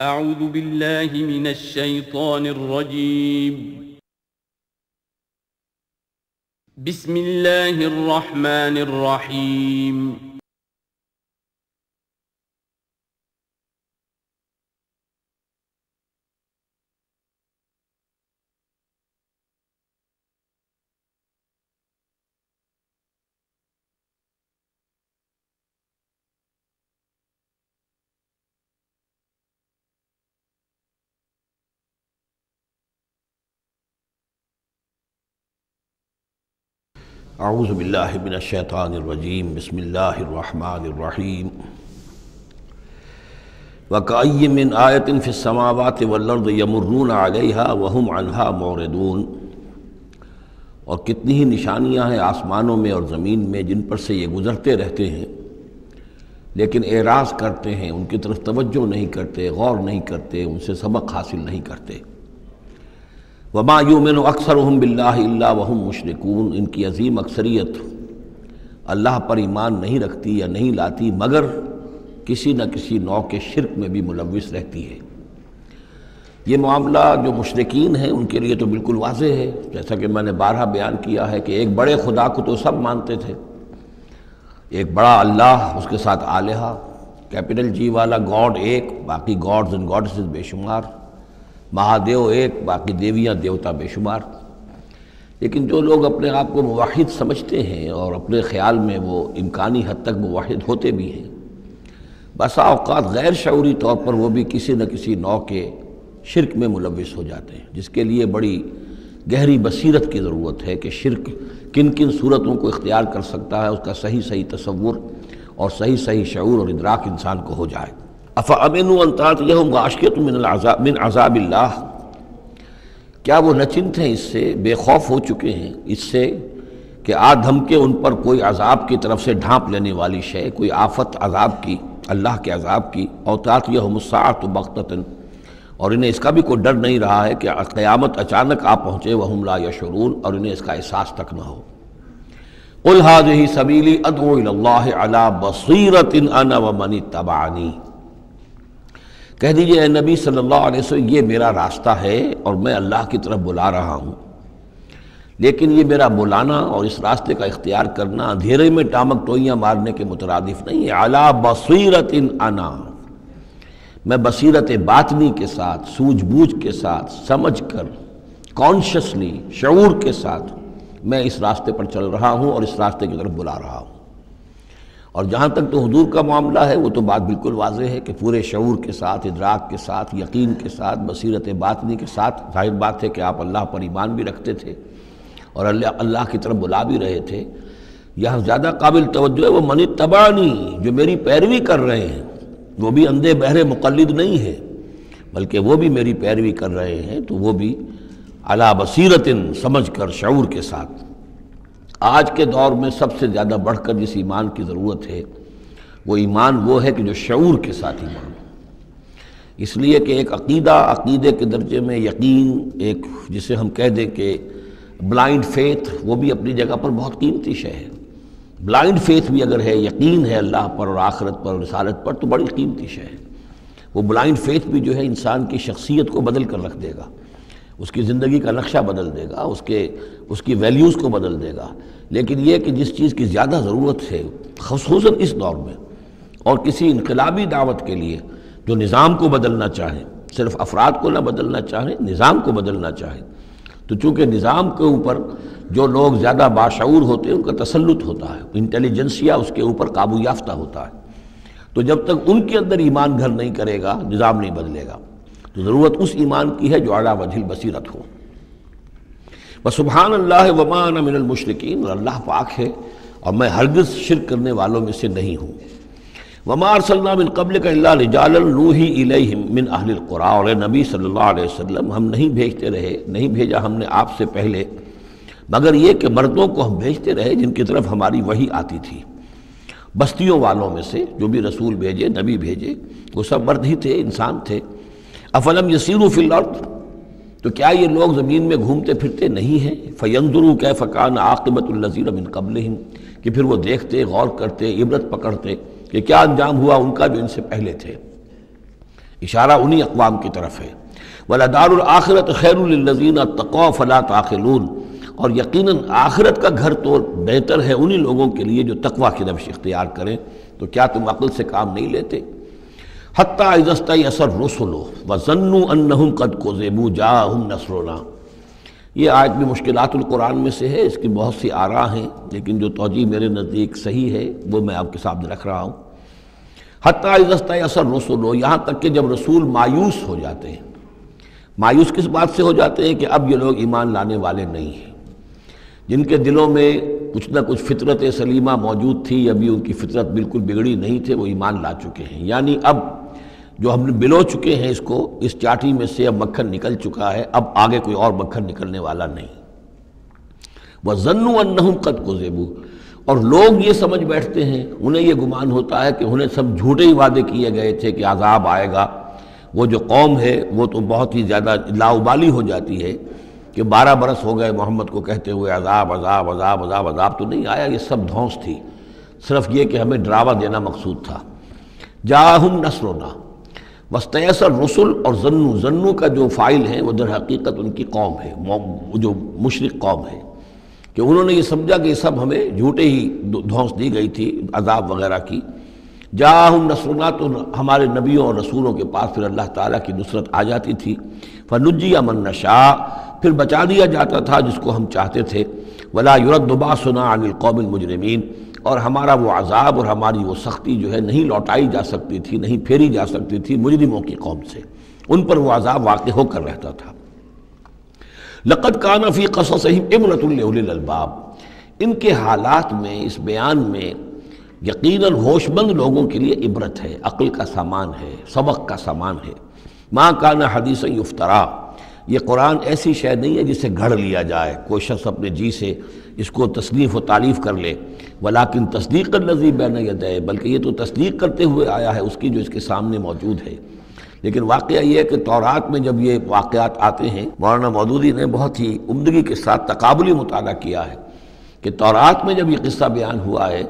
اعوذ باللہ من الشیطان الرجیم بسم اللہ الرحمن الرحیم اعوذ باللہ من الشیطان الرجیم بسم اللہ الرحمن الرحیم وَكَأَيٍّ مِّنْ آیَةٍ فِي السَّمَاوَاتِ وَالْأَرْضِ يَمُرُّونَ عَلَيْهَا وَهُمْ عَنْهَا مُعْرِضُونَ، اور کتنی ہی نشانیاں ہیں آسمانوں میں اور زمین میں جن پر سے یہ گزرتے رہتے ہیں لیکن اعراض کرتے ہیں، ان کی طرف توجہ نہیں کرتے، غور نہیں کرتے، ان سے سبق حاصل نہیں کرتے۔ وما یؤمن اکثرهم باللہ الا وهم مشرکون، ان کی عظیم اکثریت اللہ پر ایمان نہیں رکھتی یا نہیں لاتی مگر کسی نہ کسی نوع کے شرک میں بھی ملوث رہتی ہے۔ یہ معاملہ جو مشرکین ہیں ان کے لیے تو بالکل واضح ہے، جیسا کہ میں نے بارہا بیان کیا ہے کہ ایک بڑے خدا کو تو سب مانتے تھے، ایک بڑا اللہ، اس کے ساتھ آلہہ، کیپٹل جی والا گاڈ ایک، باقی گاڈز اینڈ گاڈسز بے شمار، مہادیو ایک، باقی دیویاں دیوتا بے شمار۔ لیکن جو لوگ اپنے آپ کو موحد سمجھتے ہیں اور اپنے خیال میں وہ امکانی حد تک موحد ہوتے بھی ہیں، بسا اوقات غیر شعوری طور پر وہ بھی کسی نہ کسی نوع کے شرک میں ملوث ہو جاتے ہیں، جس کے لیے بڑی گہری بصیرت کی ضرورت ہے کہ شرک کن کن صورتوں کو اختیار کر سکتا ہے، اس کا صحیح تصور اور صحیح شعور اور ادراک انسان کو ہو جائے۔ افامنوا ان تاتیہم غاشیۃ من عذاب اللہ، کیا وہ نچنت ہیں اس سے، بے خوف ہو چکے ہیں اس سے کہ آ دھمکے ان پر کوئی عذاب کی طرف سے ڈھانپ لینے والی شے، کوئی آفت عذاب کی، اللہ کے عذاب کی، او تاتیہم الساعۃ بغتۃ، اور انہیں اس کا بھی کوئی ڈر نہیں رہا ہے کہ قیامت اچانک آ پہنچے، وہم لا یشعرون، اور انہیں اس کا احساس تک نہ ہو۔ قل ھذہ سبیلی ادعو الی اللہ علی بصیرۃ انا ومن اتبعنی، کہہ دیجئے اے نبی صلی اللہ علیہ وسلم یہ میرا راستہ ہے اور میں اللہ کی طرف بلا رہا ہوں، لیکن یہ میرا بلانا اور اس راستے کا اختیار کرنا اندھیرے میں ٹامک ٹوئیاں مارنے کے مترادف نہیں ہے۔ علی بصیرۃ انا، میں بصیرت باطنی کے ساتھ، سوجھ بوجھ کے ساتھ، سمجھ کر، کانشسلی، شعور کے ساتھ میں اس راستے پر چل رہا ہوں اور اس راستے کی طرف بلا رہا ہوں۔ اور جہاں تک تو حضور کا معاملہ ہے وہ تو بات بالکل واضح ہے کہ پورے شعور کے ساتھ، ادراک کے ساتھ، یقین کے ساتھ، بصیرت باطنی کے ساتھ، ظاہر بات ہے کہ آپ اللہ پر ایمان بھی رکھتے تھے اور اللہ کی طرف بلا بھی رہے تھے۔ یہاں زیادہ قابل توجہ ہے وہ من اتبعنی، جو میری پیروی کر رہے ہیں، وہ بھی اندھے بہرے مقلد نہیں ہے بلکہ وہ بھی میری پیروی کر رہے ہیں، تو وہ بھی علی بصیرت، سمجھ کر، شعور کے ساتھ۔ آج کے دور میں سب سے زیادہ بڑھ کر جس ایمان کی ضرورت ہے وہ ایمان وہ ہے کہ جو شعور کے ساتھ ایمان ہو۔ اس لیے کہ ایک عقیدے کے درجے میں یقین، ایک جسے ہم کہہ دیں کہ بلائنڈ فیتھ، وہ بھی اپنی جگہ پر بہت قیمتی شے ہے۔ بلائنڈ فیتھ بھی اگر ہے، یقین ہے اللہ پر اور آخرت پر اور رسالت پر، تو بڑی قیمتی شے ہے۔ وہ بلائنڈ فیتھ بھی جو ہے انسان کی شخصیت کو بدل کر رکھ دے گا، اس کی زندگی کا نقشہ بدل دے گا، اس کی ویلیوز کو بدل دے گا۔ لیکن یہ کہ جس چیز کی زیادہ ضرورت ہے خصوصاً اس دور میں، اور کسی انقلابی دعوت کے لیے جو نظام کو بدلنا چاہیں، صرف افراد کو نہ بدلنا چاہیں، نظام کو بدلنا چاہیں، تو چونکہ نظام کے اوپر جو لوگ زیادہ باشعور ہوتے ہیں ان کا تسلط ہوتا ہے، انٹیلیجنسیا اس کے اوپر قابو یافتہ ہوتا ہے، تو جب تک ان کے اندر ایمان گھر نہیں کرے گا نظام نہیں بدلے گا۔ تو ضرورت اس ایمان کی ہے جو اعلیٰ وجہ البصیرت ہو۔ وسبحان اللہ وما انا من المشرکین، اور اللہ پاک ہے اور میں ہرگز شرک کرنے والوں میں سے نہیں ہوں۔ وما ارسلنا من قبلک الا رجالا نوحی الیہم من اہل القری، اور اے نبی صلی اللہ علیہ وسلم ہم نہیں بھیجا ہم نے آپ سے پہلے مگر یہ کہ مردوں کو ہم بھیجتے رہے جن کی طرف ہماری وحی آتی تھی، بستیوں والوں میں سے جو بھی رسول بھیجے، نبی بھیجے، وہ سب مرد ہی تھے، انسان تھے۔ افلم یسیروا فی الارض، تو کیا یہ لوگ زمین میں گھومتے پھرتے نہیں ہیں؟ فینظروا کیف کان عاقبۃ الذین من قبلہم، کہ پھر وہ دیکھتے، غور کرتے، عبرت پکڑتے کہ کیا انجام ہوا ان کا جو ان سے پہلے تھے۔ اشارہ انہی اقوام کی طرف ہے۔ وَلَدَارُ الْآخِرَةُ خَيْرٌ لِلَّذِينَ اتَّقَوْا فَلَا تَعْقِلُونَ، اور یقیناً آخرت کا گھر تو بہتر ہے انہی لوگوں کے لیے جو تقویٰ کی روش اختیار کریں، تو کیا تم عقل سے کام نہیں لیتے؟ حَتَّىٰ إِذَا اسْتَيْأَسَ الرُّسُلُ وَظَنُّوا أَنَّهُمْ قَدْ كُذِبُوا جَاءَهُمْ نَصْرُنَا۔ یہ آیت بھی مشکلات القرآن میں سے ہے، اس کی بہت سی آراء ہیں، لیکن جو توجیہ میرے نزدیک صحیح ہے وہ میں آپ کے سامنے رکھ رہا ہوں۔ حَتَّىٰ إِذَا اسْتَيْأَسَ الرُّسُلُ، یہاں تک کہ جب رسول مایوس ہو جاتے ہیں۔ مایوس کس بات سے ہو جاتے ہیں؟ کہ اب یہ لوگ ایمان لانے والے نہیں ہیں، جن کے دلوں میں کچھ نہ کچھ فطرت سلیمہ موجود تھی، ابھی ان کی فطرت بالکل بگڑی نہیں تھے، وہ ایمان لا چکے ہیں۔ یعنی اب جو ہم نے بلو چکے ہیں اس چاٹی میں سے اب مکھن نکل چکا ہے، اب آگے کوئی اور مکھن نکلنے والا نہیں۔ وَظَنُّوا أَنَّهُمْ قَدْ كُذِبُوا، اور لوگ یہ سمجھ بیٹھتے ہیں، انہیں یہ گمان ہوتا ہے کہ انہیں سب جھوٹے ہی وعدے کیے گئے تھے کہ عذاب آئے گا۔ وہ جو قوم ہے وہ تو بہت ہی زیادہ لاؤبالی ہو جاتی ہے کہ 12 برس ہو گئے محمد کو کہتے ہوئے عذاب عذاب عذاب عذاب، عذاب تو نہیں آیا، یہ سب دھونس تھی، صرف یہ کہ ہمیں ڈراوا دینا مقصود تھا۔ جاءہم نصرنا واستیأس الرسل، اور ظنو کا جو فاعل ہے وہ در حقیقت ان کی قوم ہے، جو مشرک قوم ہے، کہ انہوں نے یہ سمجھا کہ یہ سب ہمیں جھوٹے ہی دھونس دی گئی تھی عذاب وغیرہ کی۔ جاءہم نصرنا، تو ہمارے نبیوں اور رسولوں کے پاس پھر اللہ تعالیٰ کی نصرت آ جاتی تھی۔ فنجی من نشاء، پھر بچا دیا جاتا تھا جس کو ہم چاہتے تھے۔ ولا يرد باسنا عن القوم المجرمین، اور ہمارا وہ عذاب اور ہماری وہ سختی جو ہے نہیں لوٹائی جا سکتی تھی، نہیں پھیری جا سکتی تھی مجرموں کی قوم سے، ان پر وہ عذاب واقع ہو کر رہتا تھا۔ لقد كان في قصصهم عبرة لأولي الألباب، ان کے حالات میں، اس بیان میں یقیناً ہوش مند لوگوں کے لیے عبرت ہے، عقل کا سامان ہے، سبق کا سامان ہے۔ ما كان حدیثا یفترا، یہ قرآن ایسی شے نہیں ہے جسے گھڑ لیا جائے، کوئی شخص اپنے جی سے اس کو تصنیف و تعریف کر لے۔ ولیکن تصدیق الذی بین یدیہ، بلکہ یہ تو تصدیق کرتے ہوئے آیا ہے اس کی جو اس کے سامنے موجود ہے۔ لیکن واقعہ یہ ہے کہ تورات میں جب یہ واقعات آتے ہیں، مولانا مودودی نے بہت ہی عمدگی کے ساتھ تقابلی مطالعہ کیا ہے کہ تورات میں جب یہ قصہ بیان ہوا ہے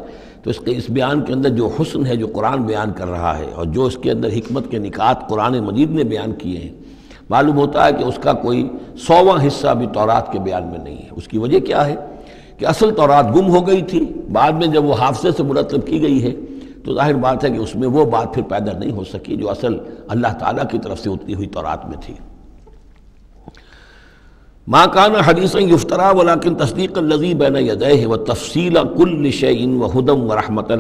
تو اس بیان کے اندر جو حسن ہے جو قرآن بیان کر رہا ہے، اور جو اس کے اندر حکمت کے نکات قرآن مجید نے بیان کیے ہیں، معلوم ہوتا ہے کہ اس کا کوئی 100واں حصہ بھی تورات کے بیان میں نہیں ہے۔ اس کی وجہ کیا ہے کہ اصل تورات گم ہو گئی تھی، بعد میں جب وہ حافظے سے مرتب کی گئی ہے تو ظاہر بات ہے کہ اس میں وہ بات پھر پیدا نہیں ہو سکی جو اصل اللہ تعالیٰ کی طرف سے اتری ہوئی تورات میں تھی۔ ما كان حدیثا یفترا ولکن تصدیق الذی بین یدیہ وتفصیل کل شیء وہدی ورحمۃ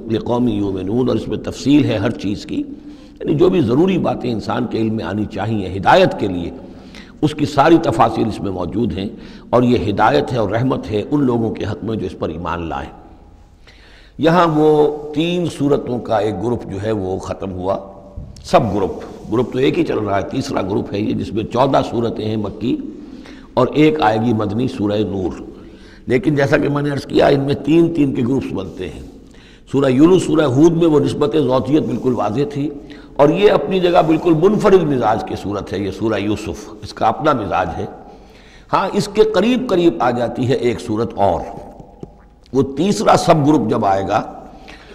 لقوم یؤمنون، اور اس میں تفصیل ہے ہر چیز کی، یعنی جو بھی ضروری باتیں انسان کے علم میں آنی چاہیے ہدایت کے لیے، اس کی ساری تفاصیل اس میں موجود ہیں، اور یہ ہدایت ہے اور رحمت ہے ان لوگوں کے حق میں جو اس پر ایمان لائیں۔ یہاں وہ 3 سورتوں کا ایک گروپ جو ہے وہ ختم ہوا، سب گروپ تو ایک ہی چل رہا ہے، تیسرا گروپ ہے یہ جس میں 14 سورتیں ہیں مکی اور ایک آئے گی مدنی سورہ نور۔ لیکن جیسا کہ میں نے عرض کیا ان میں 3 کے گروپس بنتے ہیں۔ سورہ یونس، سورہ ہود میں وہ نسبت ذاتیت بالکل واضح تھی، اور یہ اپنی جگہ بالکل منفرد مزاج کی صورت ہے، یہ سورہ یوسف اس کا اپنا مزاج ہے۔ ہاں اس کے قریب آ جاتی ہے ایک صورت اور، وہ تیسرا سب گروپ جب آئے گا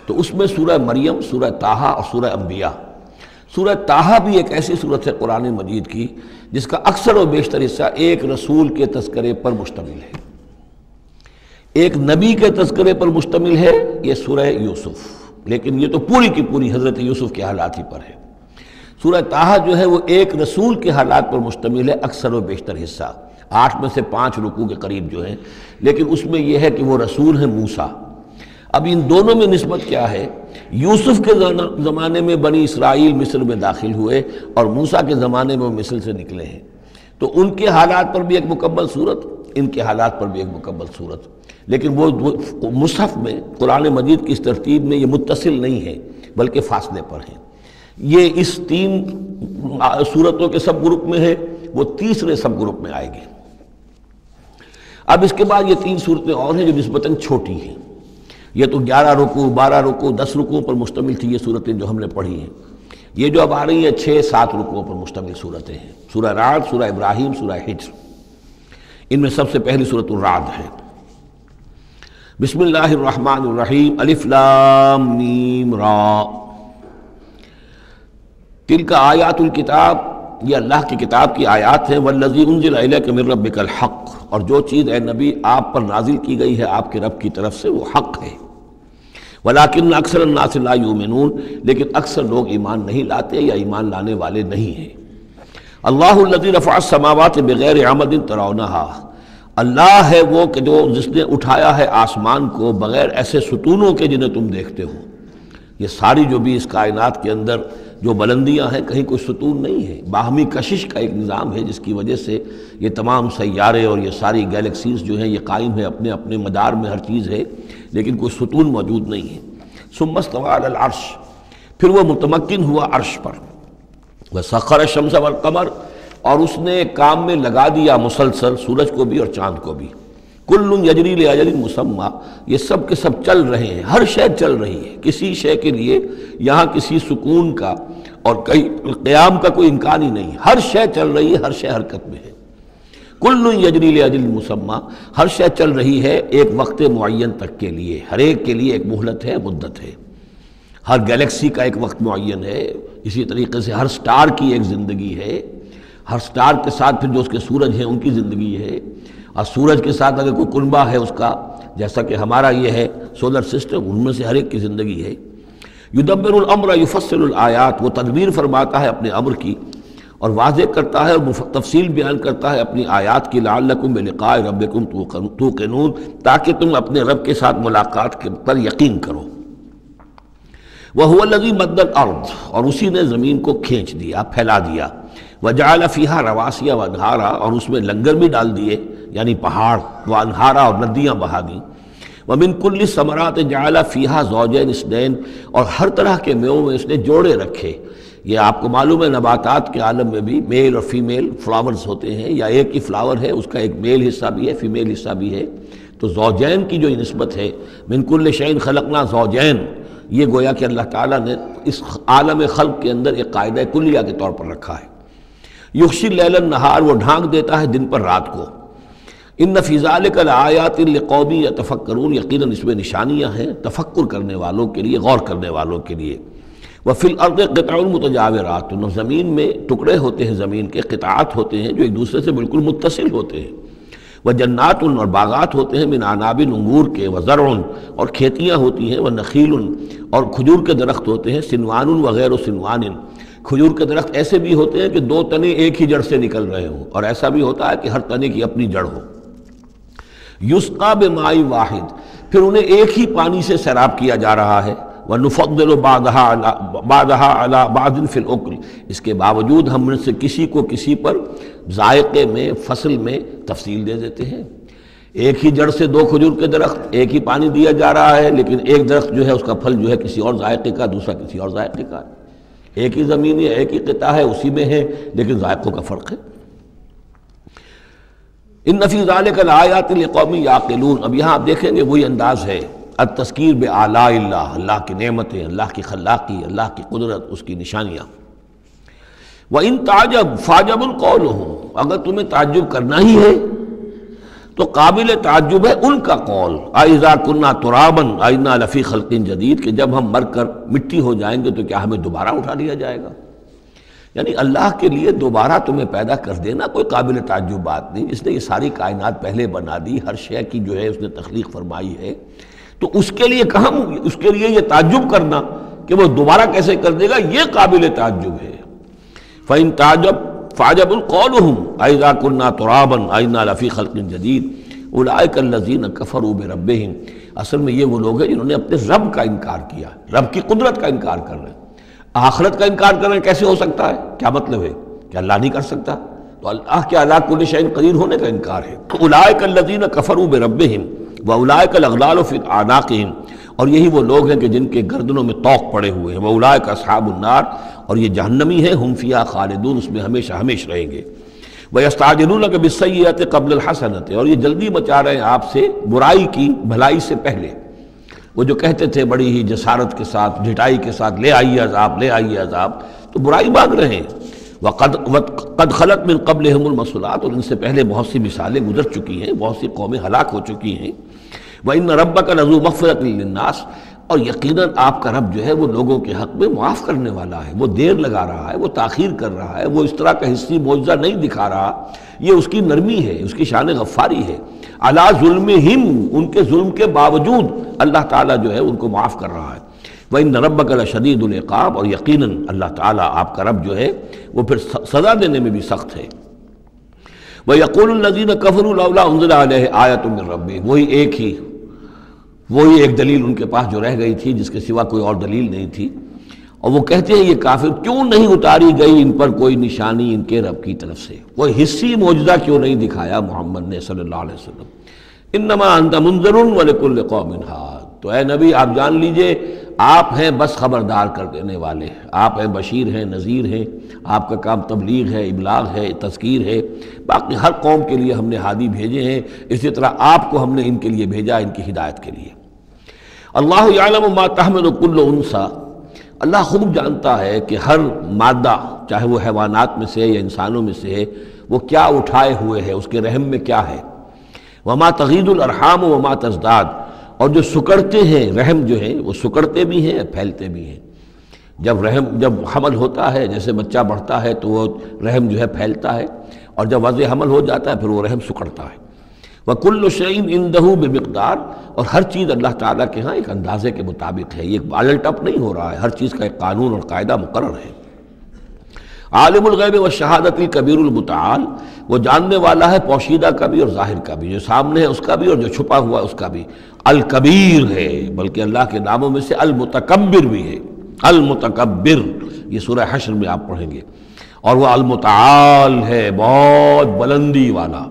تو اس میں سورہ مریم، سورہ طٰہٰ اور سورہ انبیاء۔ سورہ طٰہٰ بھی ایک ایسی صورت ہے قرآن مجید کی جس کا اکثر و بیشتر حصہ ایک رسول کے تذکرے پر مشتمل ہے، ایک نبی کے تذکرے پر مشتمل ہے، یہ سورہ یوسف، لیکن یہ تو پوری کی پوری حضرت یوسف کے حالات ہی پر ہے۔ سورہ طٰہٰ جو ہے وہ ایک رسول کے حالات پر مشتمل ہے، اکثر و بیشتر حصہ 8 میں سے 5 رکوع کے قریب جو ہیں، لیکن اس میں یہ ہے کہ وہ رسول ہیں موسیٰ۔ اب ان دونوں میں نسبت کیا ہے؟ یوسف کے زمانے میں بنی اسرائیل مصر میں داخل ہوئے اور موسیٰ کے زمانے میں وہ مصر سے نکلے ہیں، تو ان کے حالات پر بھی ایک مکمل صورت، ان کے حالات پر بھی ایک مکمل صورت، لیکن وہ مصحف میں قرآن مجید کی اس ترتیب میں یہ متصل نہیں ہے بلکہ فاصلے پر ہیں۔ یہ اس 3 صورتوں کے سب گروپ میں ہے، وہ تیسرے سب گروپ میں آئے گی۔ اب اس کے بعد یہ 3 صورتیں اور ہیں جو نسبتاً چھوٹی ہیں، یہ تو 11 رکوع، 12 رکوع، 10 رکوعوں پر مشتمل تھی یہ صورتیں جو ہم نے پڑھی ہیں۔ یہ جو اب آ رہی ہیں 6-7 رکوعوں پر مشتمل صورتیں ہیں، سورہ رعد، سورہ ابراہیم، سورہ حجر۔ ان میں سب سے پہلی سورۃ الرعد ہے۔ بسم اللہ الرحمن الرحیم، الف لام میم را، تلک آیات الکتاب، یہ اللہ کی کتاب کی آیات ہیں، والذی انزل الیک من ربک الحق، اور جو چیز اے نبی آپ پر نازل کی گئی ہے آپ کے رب کی طرف سے وہ حق ہے، ولیکن اکثر الناس لا یؤمنون، لیکن اکثر لوگ ایمان نہیں لاتے یا ایمان لانے والے نہیں ہیں۔ اللہ الذی رفع السماوات بغیر عمد ترونها، اللہ ہے وہ کہ جس نے اٹھایا ہے آسمان کو بغیر ایسے ستونوں کے جنہیں تم دیکھتے ہو۔ یہ ساری جو بھی اس کائنات کے اندر جو بلندیاں ہیں کہیں کوئی ستون نہیں ہے، باہمی کشش کا ایک نظام ہے جس کی وجہ سے یہ تمام سیارے اور یہ ساری گیلیکسیز جو ہیں یہ قائم ہے، اپنے اپنے مدار میں ہر چیز ہے، لیکن کوئی ستون موجود نہیں ہے۔ ثم استوى علی العرش، پھر وہ متمکن ہوا عرش پر، وسخر الشمس والقمر، اور اس نے کام میں لگا دیا مسلسل سورج کو بھی اور چاند کو بھی، کل یجری لاجل مسمی، یہ سب کے سب چل رہے ہیں، ہر شے چل رہی ہے، کسی شے کے لیے یہاں کسی سکون کا اور کہیں قیام کا کوئی امکان ہی نہیں، ہر شے چل رہی ہے، ہر شے حرکت میں ہے، کل یجری لاجل مسمی، ہر شے چل رہی ہے ایک وقت معین تک کے لیے، ہر ایک کے لیے ایک مہلت ہے، مدت ہے، ہر گیلیکسی کا ایک وقت معین ہے، اسی طریقے سے ہر سٹار کی ایک زندگی ہے، ہر سٹار کے ساتھ پھر جو اس کے سورج ہیں ان کی زندگی ہے، اور سورج کے ساتھ اگر کوئی کنبہ ہے اس کا، جیسا کہ ہمارا یہ ہے سولر سسٹم، ان میں سے ہر ایک کی زندگی ہے۔ یدبر الامر یفصل الآیات، وہ تدبیر فرماتا ہے اپنے امر کی اور واضح کرتا ہے اور تفصیل بیان کرتا ہے اپنی آیات کی، لعلکم بلقاء ربکم توقنون، تاکہ تم اپنے رب کے ساتھ ملاقات پر یقین کرو۔ وَهُوَ الَّذِي مَدَّ الْأَرْضَ، اور اسی نے زمین کو کھینچ دیا، پھیلا دیا، وَجَعَلَ فِيهَا رَوَاسِيَ وَأَنْهَارًا، اور اس میں لنگر بھی ڈال دیے یعنی پہاڑ، وَأَنْهَارًا، اور ندیاں بہا دیں، وَمِن كُلِّ الثَّمَرَاتِ جَعَلَ فِيهَا زَوْجَيْنِ اثْنَيْنِ، اور ہر طرح کے میووں میں اس نے جوڑے رکھے۔ یہ آپ کو معلوم ہے نباتات کے عالم میں بھی میل اور فیمیل فلاورز ہوتے ہیں، یا ایک ہی فلاور ہے اس کا ایک میل حصہ بھی ہے فیمیل حصہ بھی ہے، تو زوجین کی جو نسبت ہے، من كُلِّ شَيْءٍ خَلَقْنَا زَوْجَيْن، یہ گویا کہ اللہ تعالیٰ نے اس عالم خلق کے اندر ایک قاعدہ کلیہ کے طور پر رکھا ہے۔ یغشی اللیل النہار، وہ ڈھانک دیتا ہے دن پر رات کو۔ ان فی ذلک لآیات لقوم یتفکرون، یقیناً اس میں نشانیاں ہیں تفکر کرنے والوں کے لیے، غور کرنے والوں کے لیے۔ وفی الارض قطع متجاورات، زمین میں ٹکڑے ہوتے ہیں، زمین کے قطعات ہوتے ہیں جو ایک دوسرے سے بالکل متصل ہوتے ہیں۔ وجنات، اور باغات ہوتے ہیں، من عناب، انگور کے، وزرع، اور کھیتیاں ہوتی ہیں، ونخیل، اور کھجور کے درخت ہوتے ہیں، سنوان وغیر سنوان، کھجور کے درخت ایسے بھی ہوتے ہیں کہ دو تنے ایک ہی جڑ سے نکل رہے ہوں، اور ایسا بھی ہوتا ہے کہ ہر تنے کی اپنی جڑ ہو۔ یسقا بماء واحد، پھر انہیں ایک ہی پانی سے سیراب کیا جا رہا ہے۔ وَنُفَضِّلُ بَعْضَهَا عَلَى بَعْضٍ فِي الْأُكْلِ، اس کے باوجود ہم ان سے کسی کو کسی پر ذائقے میں، فصل میں تفصیل دے دیتے ہیں۔ ایک ہی جڑ سے دو کھجور کے درخت، ایک ہی پانی دیا جا رہا ہے، لیکن ایک درخت جو ہے اس کا پھل جو ہے کسی اور ذائقے کا، دوسرا کسی اور ذائقے کا، ایک ہی زمین ہے، ایک ہی قطعہ ہے، اسی میں ہے، لیکن ذائقوں کا فرق ہے۔ ان فی ذلک لآیات لقوم یعقلون، اب یہاں آپ دیکھیں گے وہی انداز ہے، التذکیر بآلاء اللہ، اللہ کی نعمتیں، اللہ کی خلاقی، اللہ کی قدرت، اس کی نشانیاں۔ وَإِن تَعْجَبْ فَعْجَبٌ قَوْلُهُمْ، اگر تمہیں تعجب کرنا ہی ہے تو قابل تعجب ہے ان کا قول، اَإِذَا كُنَّا تُرَابًا أَإِنَّا لَفِي خَلْقٍ جَدِيدٍ، کہ جب ہم مر کر مٹی ہو جائیں گے تو کیا ہمیں دوبارہ اٹھا لیا جائے گا؟ یعنی اللہ کے لیے دوبارہ تمہیں پیدا کر دینا کوئی قابل تعجب بات نہیں، اس نے یہ ساری کائنات پہلے بنا دی، ہر شے کی جو ہے اس نے تخلیق فرمائی ہے، تو اس کے لیے کہاں، اس کے لیے یہ تعجب کرنا کہ وہ دوبارہ کیسے کر دے گا، یہ قابل تعجب ہے۔ فَإِن تَعْجَبْ فَعْجَبٌ قَوْلُهُمْ أَإِذَا كُنَّا تُرَابًا أَإِنَّا لَفِي خَلْقٍ جَدِيدٍ أُولَٰئِكَ الَّذِينَ كَفَرُوا بِرَبِّهِمْ، اصل میں یہ وہ لوگ ہیں جنہوں نے اپنے رب کا انکار کیا، رب کی قدرت کا انکار کر رہے ہیں۔ آخرت کا انکار کرنا کیسے ہو سکتا ہے؟ کیا مطلب ہے کہ اللہ نہیں کر سکتا؟ تو اللہ کے علی کل شیء قدیر ہونے کا انکار ہے۔ اولئک الذین کفروا بربہم واولئک الاغلال فی اعناقہم، اور یہی وہ لوگ ہیں کہ جن کے گردنوں میں طوق پڑے ہوئے ہیں، واولئک اصحاب النار، اور یہ جہنمی ہیں، ہم فیہا خالدون، اس میں ہمیشہ ہمیشہ رہیں گے۔ ویستعجلونک بالسیئۃ قبل الحسنۃ، اور یہ جلدی مچا رہے ہیں آپ سے برائی کی بھلائی سے پہلے۔ وہ جو کہتے تھے بڑی ہی جسارت کے ساتھ، ڈھٹائی کے ساتھ، لے آئیے عذاب، لے آئیے عذاب، تو برائی مانگ رہے ہیں۔ قد خلت من قبلہم المثلات، اور ان سے پہلے بہت سی مثالیں گزر چکی ہیں، بہت سی قومیں ہلاک ہو چکی ہیں۔ وَإِنَّ رَبَّكَ لَذُو مَغْفِرَةٍ لِلنَّاسِ، اور یقیناً آپ کا رب جو ہے وہ لوگوں کے حق میں معاف کرنے والا ہے، وہ دیر لگا رہا ہے، وہ تاخیر کر رہا ہے، وہ اس طرح کا حصی معجزہ نہیں دکھا رہا، یہ اس کی نرمی ہے، اس کی شان غفاری ہے۔ علی ظلمہم، ان کے ظلم کے باوجود اللہ تعالیٰ جو ہے ان کو معاف کر رہا ہے۔ وَإِنَّ رَبَّكَ لَشَدِيدُ الْعِقَابِ، اور یقیناً اللہ تعالیٰ آپ کا رب جو ہے وہ پھر سزا دینے میں بھی سخت ہے۔ وَيَقُولُ الَّذِينَ كَفَرُوا لَوْلَا أُنزِلَ عَلَيْهِ آيَةٌ مِّن رَّبِّهِ، وہی ایک دلیل ان کے پاس جو رہ گئی تھی جس کے سوا کوئی اور دلیل نہیں تھی، اور وہ کہتے ہیں یہ کافر کیوں نہیں اتاری گئی ان پر کوئی نشانی ان کے رب کی طرف سے، کوئی حصی معجزہ کیوں نہیں دکھایا محمد نے صلی اللہ علیہ وسلم۔ انما انت منذر ولکل قوم ہاد، تو اے نبی آپ جان لیجئے آپ ہیں بس خبردار کر دینے والے، آپ ہیں بشیر ہیں، نذیر ہیں، آپ کا کام تبلیغ ہے، ابلاغ ہے، تذکیر ہے، باقی ہر قوم کے لیے ہم نے ہادی بھیجے ہیں، اسی طرح آپ کو ہم نے ان کے لیے بھیجا، ان کی ہدایت کے لیے۔ اللہ یعلم ما تحمل کل انثی، اللہ خوب جانتا ہے کہ ہر مادہ چاہے وہ حیوانات میں سے یا انسانوں میں سے ہے وہ کیا اٹھائے ہوئے ہے، اس کے رحم میں کیا ہے۔ وما تغید الارحام وما تزداد، اور جو سکڑتے ہیں رحم جو ہے وہ سکڑتے بھی ہیں پھیلتے بھی ہیں۔ جب حمل ہوتا ہے، جیسے بچہ بڑھتا ہے تو وہ رحم جو ہے پھیلتا ہے، اور جب وضع حمل ہو جاتا ہے پھر وہ رحم سکڑتا ہے۔ وَكُلُّ شَيْءٍ عِندَهُ بِمِقْدَار، اور ہر چیز اللہ تعالیٰ کے ہاں ایک اندازے کے مطابق ہے، یہ الٹ ٹپ نہیں ہو رہا ہے، ہر چیز کا ایک قانون اور قاعدہ مقرر ہے۔ عالم الغیب والشہادۃ الکبیر المتعال، وہ جاننے والا ہے پوشیدہ کا بھی اور ظاہر کا بھی، جو سامنے ہے اس کا بھی اور جو چھپا ہوا اس کا بھی۔ الکبیر ہے، بلکہ اللہ کے ناموں میں سے المتکبر بھی ہے، المتکبر، یہ سورہ حشر میں آپ پڑھیں گے۔ اور وہ المتعال ہے، بہت بلندی والا،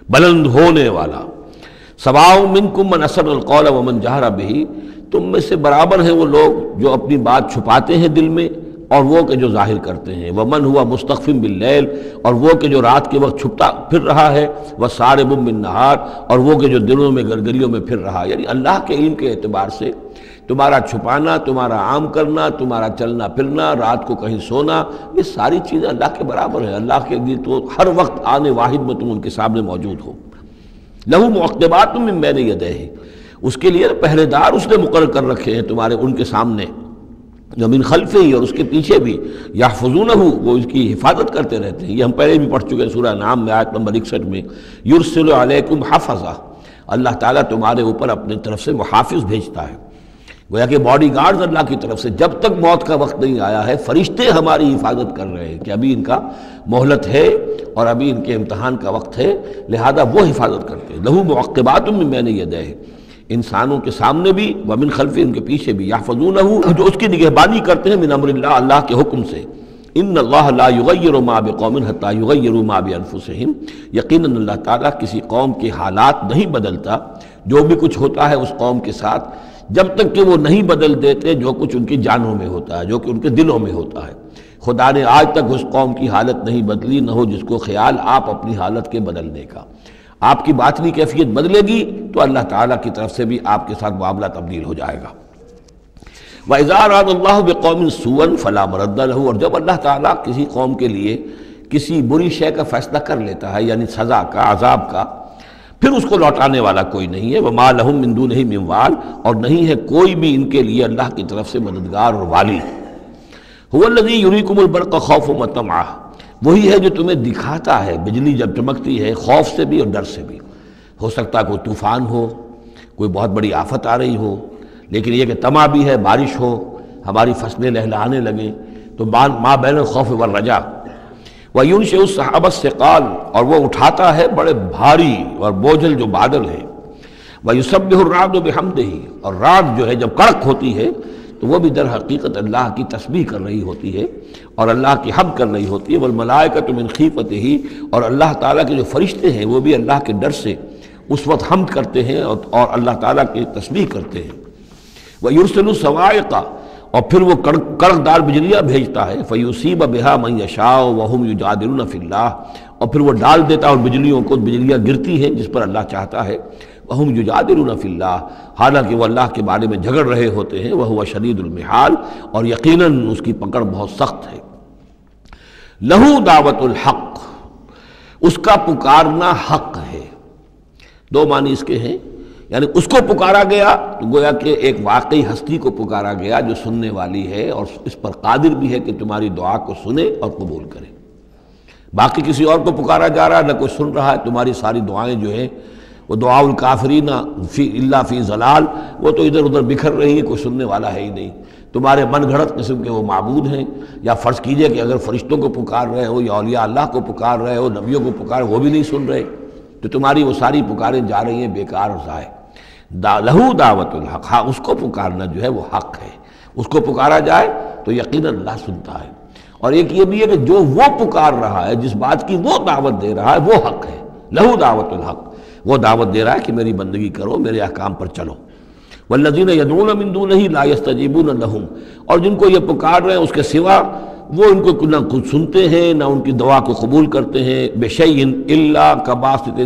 بلند ہونے والا۔ سواء منکم من اسر القول ومن جہر بہ، تم میں سے برابر ہیں وہ لوگ جو اپنی بات چھپاتے ہیں دل میں اور وہ کہ جو ظاہر کرتے ہیں۔ ومن ہوا مستخف باللیل، اور وہ کہ جو رات کے وقت چھپتا پھر رہا ہے، وسارب بالنہار، اور وہ کہ جو دنوں میں گرگریوں میں پھر رہا ہے۔ یعنی اللہ کے علم کے اعتبار سے تمہارا چھپانا، تمہارا عام کرنا، تمہارا چلنا پھرنا، رات کو کہیں سونا، یہ ساری چیزیں اللہ کے برابر ہیں۔ اللہ کے لیے تو ہر وقت آنے واحد میں تم ان کے سامنے موجود ہو۔ لہو معقبات من بین یدیہ، اس کے لیے پہرے دار اس نے مقرر کر رکھے ہیں تمہارے ان کے سامنے، من خلفہ ہی، اور اس کے پیچھے بھی، یحفظونہ، وہ اس کی حفاظت کرتے رہتے ہیں۔ یہ ہم پہلے بھی پڑھ چکے ہیں سورہ انعام میں آیت نمبر 61 میں، یرسل علیکم حفظہ، اللہ تعالیٰ تمہارے اوپر اپنی طرف سے محافظ بھیجتا ہے۔ گویا کہ باڈی گارڈز اللہ کی طرف سے، جب تک موت کا وقت نہیں آیا ہے فرشتے ہماری حفاظت کر رہے ہیں کہ ابھی ان کا مہلت ہے اور ابھی ان کے امتحان کا وقت ہے، لہذا وہ حفاظت کرتے ہیں۔ لہو معقبات من بین یدیہ، انسانوں کے سامنے بھی، ومن خلفہ، ان کے پیچھے بھی، یحفظونہ، جو اس کی نگہبانی کرتے ہیں، من امر اللہ، اللہ کے حکم سے۔ ان اللہ لا یغیر ما بقوم حتی یغیروا ما بانفسہم، یقیناً اللہ تعالیٰ کسی قوم کے حالات نہیں بدلتا، جو بھی کچھ ہوتا ہے اس قوم کے ساتھ، جب تک کہ وہ نہیں بدل دیتے جو کچھ ان کی جانوں میں ہوتا ہے، جو کہ ان کے دلوں میں ہوتا ہے۔ خدا نے آج تک اس قوم کی حالت نہیں بدلی، نہ ہو جس کو خیال آپ اپنی حالت کے بدلنے کا۔ آپ کی باطنی کیفیت بدلے گی تو اللہ تعالیٰ کی طرف سے بھی آپ کے ساتھ معاملہ تبدیل ہو جائے گا۔ وَإِذَا أَرَادَ اللَّهُ بِقَوْمٍ سُوءًا فَلَا مَرَدَّ لَهُ، اور جب اللہ تعالیٰ کسی قوم کے لیے کسی بری شے کا فیصلہ کر لیتا ہے، یعنی سزا کا، عذاب کا، پھر اس کو لوٹانے والا کوئی نہیں ہے۔ وَمَا لَهُم مِّن دُونِهِ مِن وَالٍ، اور نہیں ہے کوئی بھی ان کے لیے اللہ کی طرف سے مددگار اور والی۔ هُوَ الَّذِي يُرِيكُمُ الْبَرْقَ خَوْفًا وَطَمَعًا، وہی ہے جو تمہیں دکھاتا ہے بجلی جب چمکتی ہے، خوف سے بھی اور ڈر سے بھی۔ ہو سکتا ہے کوئی طوفان ہو، کوئی بہت بڑی آفت آ رہی ہو، لیکن یہ کہ طمع بھی ہے، بارش ہو، ہماری فصلیں لہلہانے لگیں، تو ما بین الخوف والرجا۔ وَيُنشِئُ السَّحَابَ الثِّقَالَ، اور وہ اٹھاتا ہے بڑے بھاری اور بوجھل جو بادل ہیں۔ وَيُسَبِّحُ الرَّعْدُ بِحَمْدِهِ، اور رعد جو ہے جب کڑک ہوتی ہے تو وہ بھی در حقیقت اللہ کی تسبیح کر رہی ہوتی ہے اور اللہ کی حمد کر رہی ہوتی ہے۔ وَالْمَلَائِكَةُ مِنْ خِیفَتِهِ، اور اللہ تعالیٰ کے جو فرشتے ہیں وہ بھی اللہ کے ڈر سے اس وقت حمد کرتے ہیں اور اللہ تعالیٰ کی تسبیح کرتے ہیں۔ وَيُرْسِلُ الصَّوَاعِقَ، اور پھر وہ کڑک دار بجلیاں بھیجتا ہے۔ فَيُصِيبَ بِهَا مَن يَشَاءُ وَهُمْ يُجَادِلُونَ فِي اللَّهِ، اور پھر وہ ڈال دیتا ہے اور بجلیوں کو، بجلیاں گرتی ہیں جس پر اللہ چاہتا ہے۔ وَهُمْ يُجَادِلُونَ فِي اللَّهِ، حالانکہ وہ اللہ کے بارے میں جھگڑ رہے ہوتے ہیں۔ وَهُوَ شَدِيدُ الْمِحَالِ، اور یقیناً اس کی پکڑ بہت سخت ہے۔ لَهُ دعوت الحق، اس کا پکارنا حق ہے۔ دو معنی اس کے ہیں، یعنی اس کو پکارا گیا تو گویا کہ ایک واقعی ہستی کو پکارا گیا جو سننے والی ہے اور اس پر قادر بھی ہے کہ تمہاری دعا کو سنے اور قبول کرے۔ باقی کسی اور کو پکارا جا رہا ہے، نہ کوئی سن رہا ہے، تمہاری ساری دعائیں جو ہیں وہ دعا الکافرین فی الا فی ضلال، وہ تو ادھر ادھر بکھر رہی ہیں، کوئی سننے والا ہے ہی نہیں۔ تمہارے من گھڑت قسم کے وہ معبود ہیں، یا فرض کیجئے کہ اگر فرشتوں کو پکار رہے ہو یا اولیاء اللہ کو پکار رہے ہو، نبیوں کو پکار، وہ بھی نہیں سن رہے، تو تمہاری وہ ساری پکاریں جا رہی ہیں بیکار اور ضائع۔ لہو دعوت الحق، ہاں اس کو پکارنا جو ہے وہ حق ہے، اس کو پکارا جائے تو یقیناً اللہ سنتا ہے۔ اور ایک یہ بھی ہے کہ جو وہ پکار رہا ہے، جس بات کی وہ دعوت دے رہا ہے، وہ حق ہے۔ لہو دعوت الحق، وہ دعوت دے رہا ہے کہ میری بندگی کرو، میرے احکام پر چلو۔ والذین یدعون من دونہ لا یستجیبون لہم، اور جن کو یہ پکار رہے ہیں اس کے سوا وہ ان کو نہ کچھ سنتے ہیں نہ ان کی دعا کو قبول کرتے ہیں۔ بشیء الا کباسط،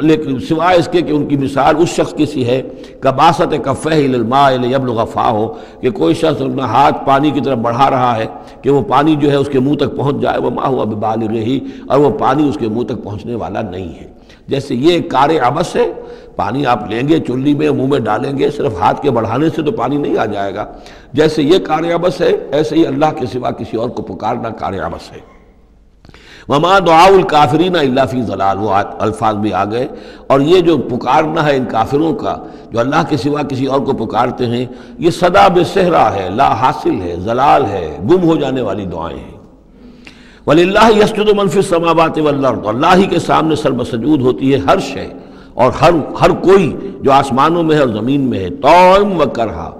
لیکن سوائے اس کے کہ ان کی مثال اس شخص کی سی ہے کباسط کفہ الی الماء لیبلغ فاہ، کہ کوئی شخص اپنا ہاتھ پانی کی طرف بڑھا رہا ہے کہ وہ پانی جو ہے اس کے منہ تک پہنچ جائے، وما ہوا ببالغہ، اور وہ پانی اس کے منہ تک پہنچنے والا نہیں ہے۔ جیسے یہ کار عبث ہے، پانی آپ لیں گے چلی میں منہ میں ڈالیں گے، صرف ہاتھ کے بڑھانے سے تو پانی نہیں آ جائے گا، جیسے یہ کار عبث ہے ایسے ہی اللہ کے سوا کسی اور کو پکارنا کار عبث ہے۔ وما دعاء الکافرین الا فی ضلال، وہ الفاظ بھی آ گئے۔ اور یہ جو پکارنا ہے ان کافروں کا جو اللہ کے سوا کسی اور کو پکارتے ہیں، یہ صدا بے صحرا ہے، لا حاصل ہے، ضلال ہے، گم ہو جانے والی دعائیں ہیں۔ وَلِلَّهِ يَسْجُدُ مَن فِي السَّمَاوَاتِ وَالْأَرْضِ، اللہ ہی کے سامنے سر بسجود ہوتی ہے ہر شے اور ہر کوئی جو آسمانوں میں ہے اور زمین میں ہے، طوعاً وکرہا،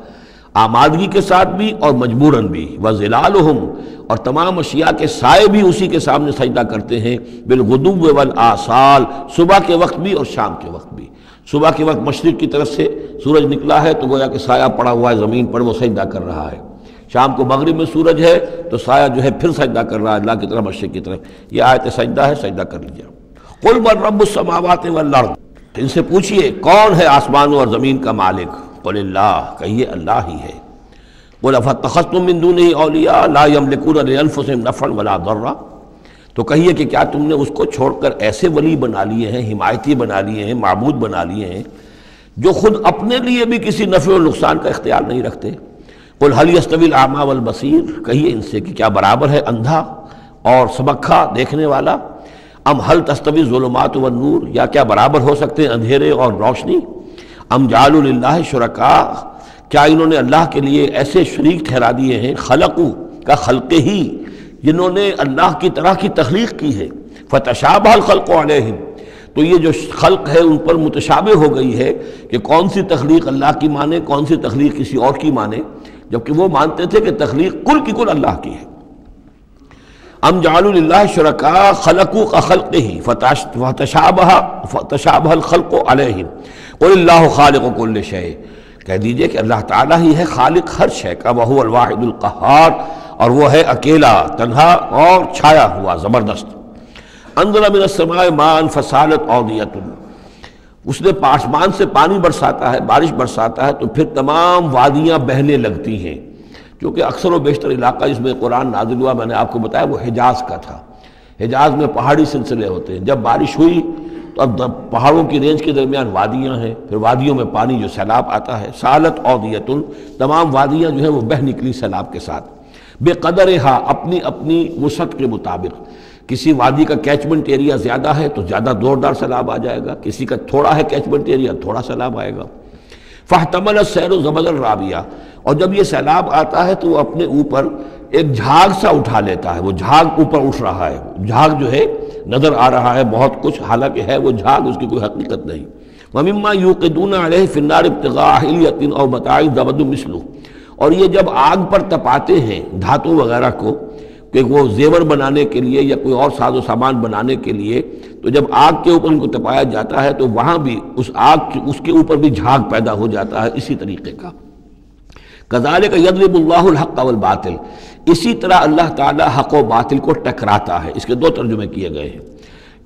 آمادگی کے ساتھ بھی اور مجبوراً بھی، وَظِلَالُهُمْ، اور تمام اشیاء کے سائے بھی اسی کے سامنے سجدہ کرتے ہیں، بالغدو والآصال، صبح کے وقت بھی اور شام کے وقت بھی۔ صبح کے وقت مشرق کی طرف سے سورج نکلا ہے تو گویا کہ سایہ پڑا ہوا ہے زمین پر، وہ سجدہ کر رہا ہے۔ شام کو مغرب میں سورج ہے تو سایہ جو ہے پھر سجدہ کر رہا ہے اللہ کی طرف مشرق کی طرف۔ یہ آیت سجدہ ہے، سجدہ کر لیجیے۔ قل من رب السماوات والارض، ان سے پوچھئے کون ہے آسمانوں اور زمین کا مالک؟ قل اللہ، کہیے اللہ ہی ہے۔ قل افاتخذتم من دونہ اولیاء لا یملکون لانفسہم نفعا ولا ضرا، تو کہیے کہ کیا تم نے اس کو چھوڑ کر ایسے ولی بنا لیے ہیں، حمایتی بنا لیے ہیں، معبود بنا لیے ہیں جو خود اپنے لیے بھی کسی نفع و نقصان کا اختیار نہیں رکھتے۔ قل هل يستوي الاعمى والبصير، کہیے ان سے کہ کیا برابر ہے اندھا اور سبکھا دیکھنے والا؟ ام هل تستوي الظلمات والنور، یا کیا برابر ہو سکتے ہیں اندھیرے اور روشنی؟ ام جعلوا للہ شرکاء، کیا انہوں نے اللہ کے لیے ایسے شریک ٹھہرا دیے ہیں، خلقوا کا خلق ہی، جنہوں نے اللہ کی طرح کی تخلیق کی ہے، فتشابہ الخلق علیہم، تو یہ جو خلق ہے ان پر متشابہ ہو گئی ہے کہ کون سی تخلیق اللہ کی مانے، کون سی تخلیق کسی اور کی مانے، جبکہ وہ مانتے تھے کہ تخلیق کل کی کل اللہ کی ہے۔ ام جعلوا للہ شرکاء خلقوا كخلقہ فتشابہ الخلق علیہم قل اللہ خالق کل شیء، کہہ دیجئے کہ اللہ تعالیٰ ہی ہے خالق ہر شے کا، وہو الواحد القہار، اور وہ ہے اکیلا تنہا اور چھایا ہوا زبردست۔ انزل من السماء ماء فسالت اودیۃ، اس نے آسمان سے پانی برساتا ہے، بارش برساتا ہے تو پھر تمام وادیاں بہنے لگتی ہیں، کیونکہ اکثر و بیشتر علاقہ جس میں قرآن نازل ہوا میں نے آپ کو بتایا وہ حجاز کا تھا۔ حجاز میں پہاڑی سلسلے ہوتے ہیں، جب بارش ہوئی تو اب پہاڑوں کی رینج کے درمیان وادیاں ہیں، پھر وادیوں میں پانی جو سیلاب آتا ہے، سالت اودیۃ، تمام وادیاں جو ہیں وہ بہہ نکلی سیلاب کے ساتھ، بے قدرہا، اپنی اپنی وسعت کے مطابق۔ کسی وادی کا کیچمنٹ ایریا زیادہ ہے تو زیادہ زوردار سیلاب آ جائے گا، کسی کا تھوڑا ہے کیچمنٹ ایریا تھوڑا سیلاب آئے گا۔ فاحتمل السیل زبدا رابیہ، اور جب یہ سیلاب آتا ہے تو وہ اپنے اوپر ایک جھاگ سا اٹھا لیتا ہے، وہ جھاگ اوپر اٹھ رہا ہے، جھاگ جو ہے نظر آ رہا ہے بہت کچھ، حالانکہ ہے وہ جھاگ، اس کی کوئی حقیقت نہیں۔ ومما یوقدون علیہ فی النار ابتغاء حلیۃ او متاع زبد مثلہ، اور یہ جب آگ پر تپاتے ہیں دھاتوں وغیرہ کو کہ وہ زیور بنانے کے لیے یا کوئی اور ساز و سامان بنانے کے لیے، تو جب آگ کے اوپر ان کو تپایا جاتا ہے تو وہاں بھی اس کے اوپر بھی جھاگ پیدا ہو جاتا ہے اسی طریقے کا۔ کذالک یضرب اللہ الحق والباطل، اسی طرح اللہ تعالیٰ حق و باطل کو ٹکراتا ہے۔ اس کے دو ترجمے کیے گئے ہیں،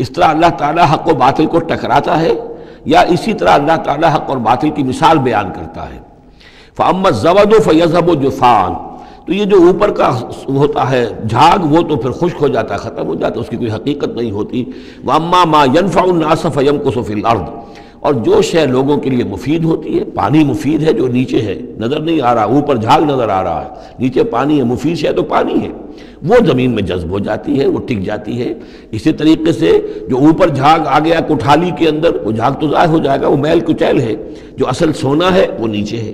اس طرح اللہ تعالیٰ حق و باطل کو ٹکراتا ہے، یا اسی طرح اللہ تعالیٰ حق اور باطل کی مثال بیان کرتا ہے۔ فَأَمَّا الزَّبَدُ فَيَذْهَبُ جُفَاءً، تو یہ جو اوپر کا ہوتا ہے جھاگ وہ تو پھر خشک ہو جاتا ہے، ختم ہو جاتا ہے، اس کی کوئی حقیقت نہیں ہوتی۔ وَأَمَّا مَا يَنْفَعُ النَّاسَ فَيَمْكُثُ فِي الْأَرْضِ، اور جو شے لوگوں کے لیے مفید ہوتی ہے، پانی مفید ہے جو نیچے ہے، نظر نہیں آ رہا، اوپر جھاگ نظر آ رہا ہے، نیچے پانی ہے، مفید شے تو پانی ہے، وہ زمین میں جذب ہو جاتی ہے، وہ ٹک جاتی ہے۔ اسی طریقے سے جو اوپر جھاگ آ گیا کوٹھالی کے اندر، وہ جھاگ تو ضائع ہو جائے گا، وہ میل کچیل ہے، جو اصل سونا ہے وہ نیچے ہے۔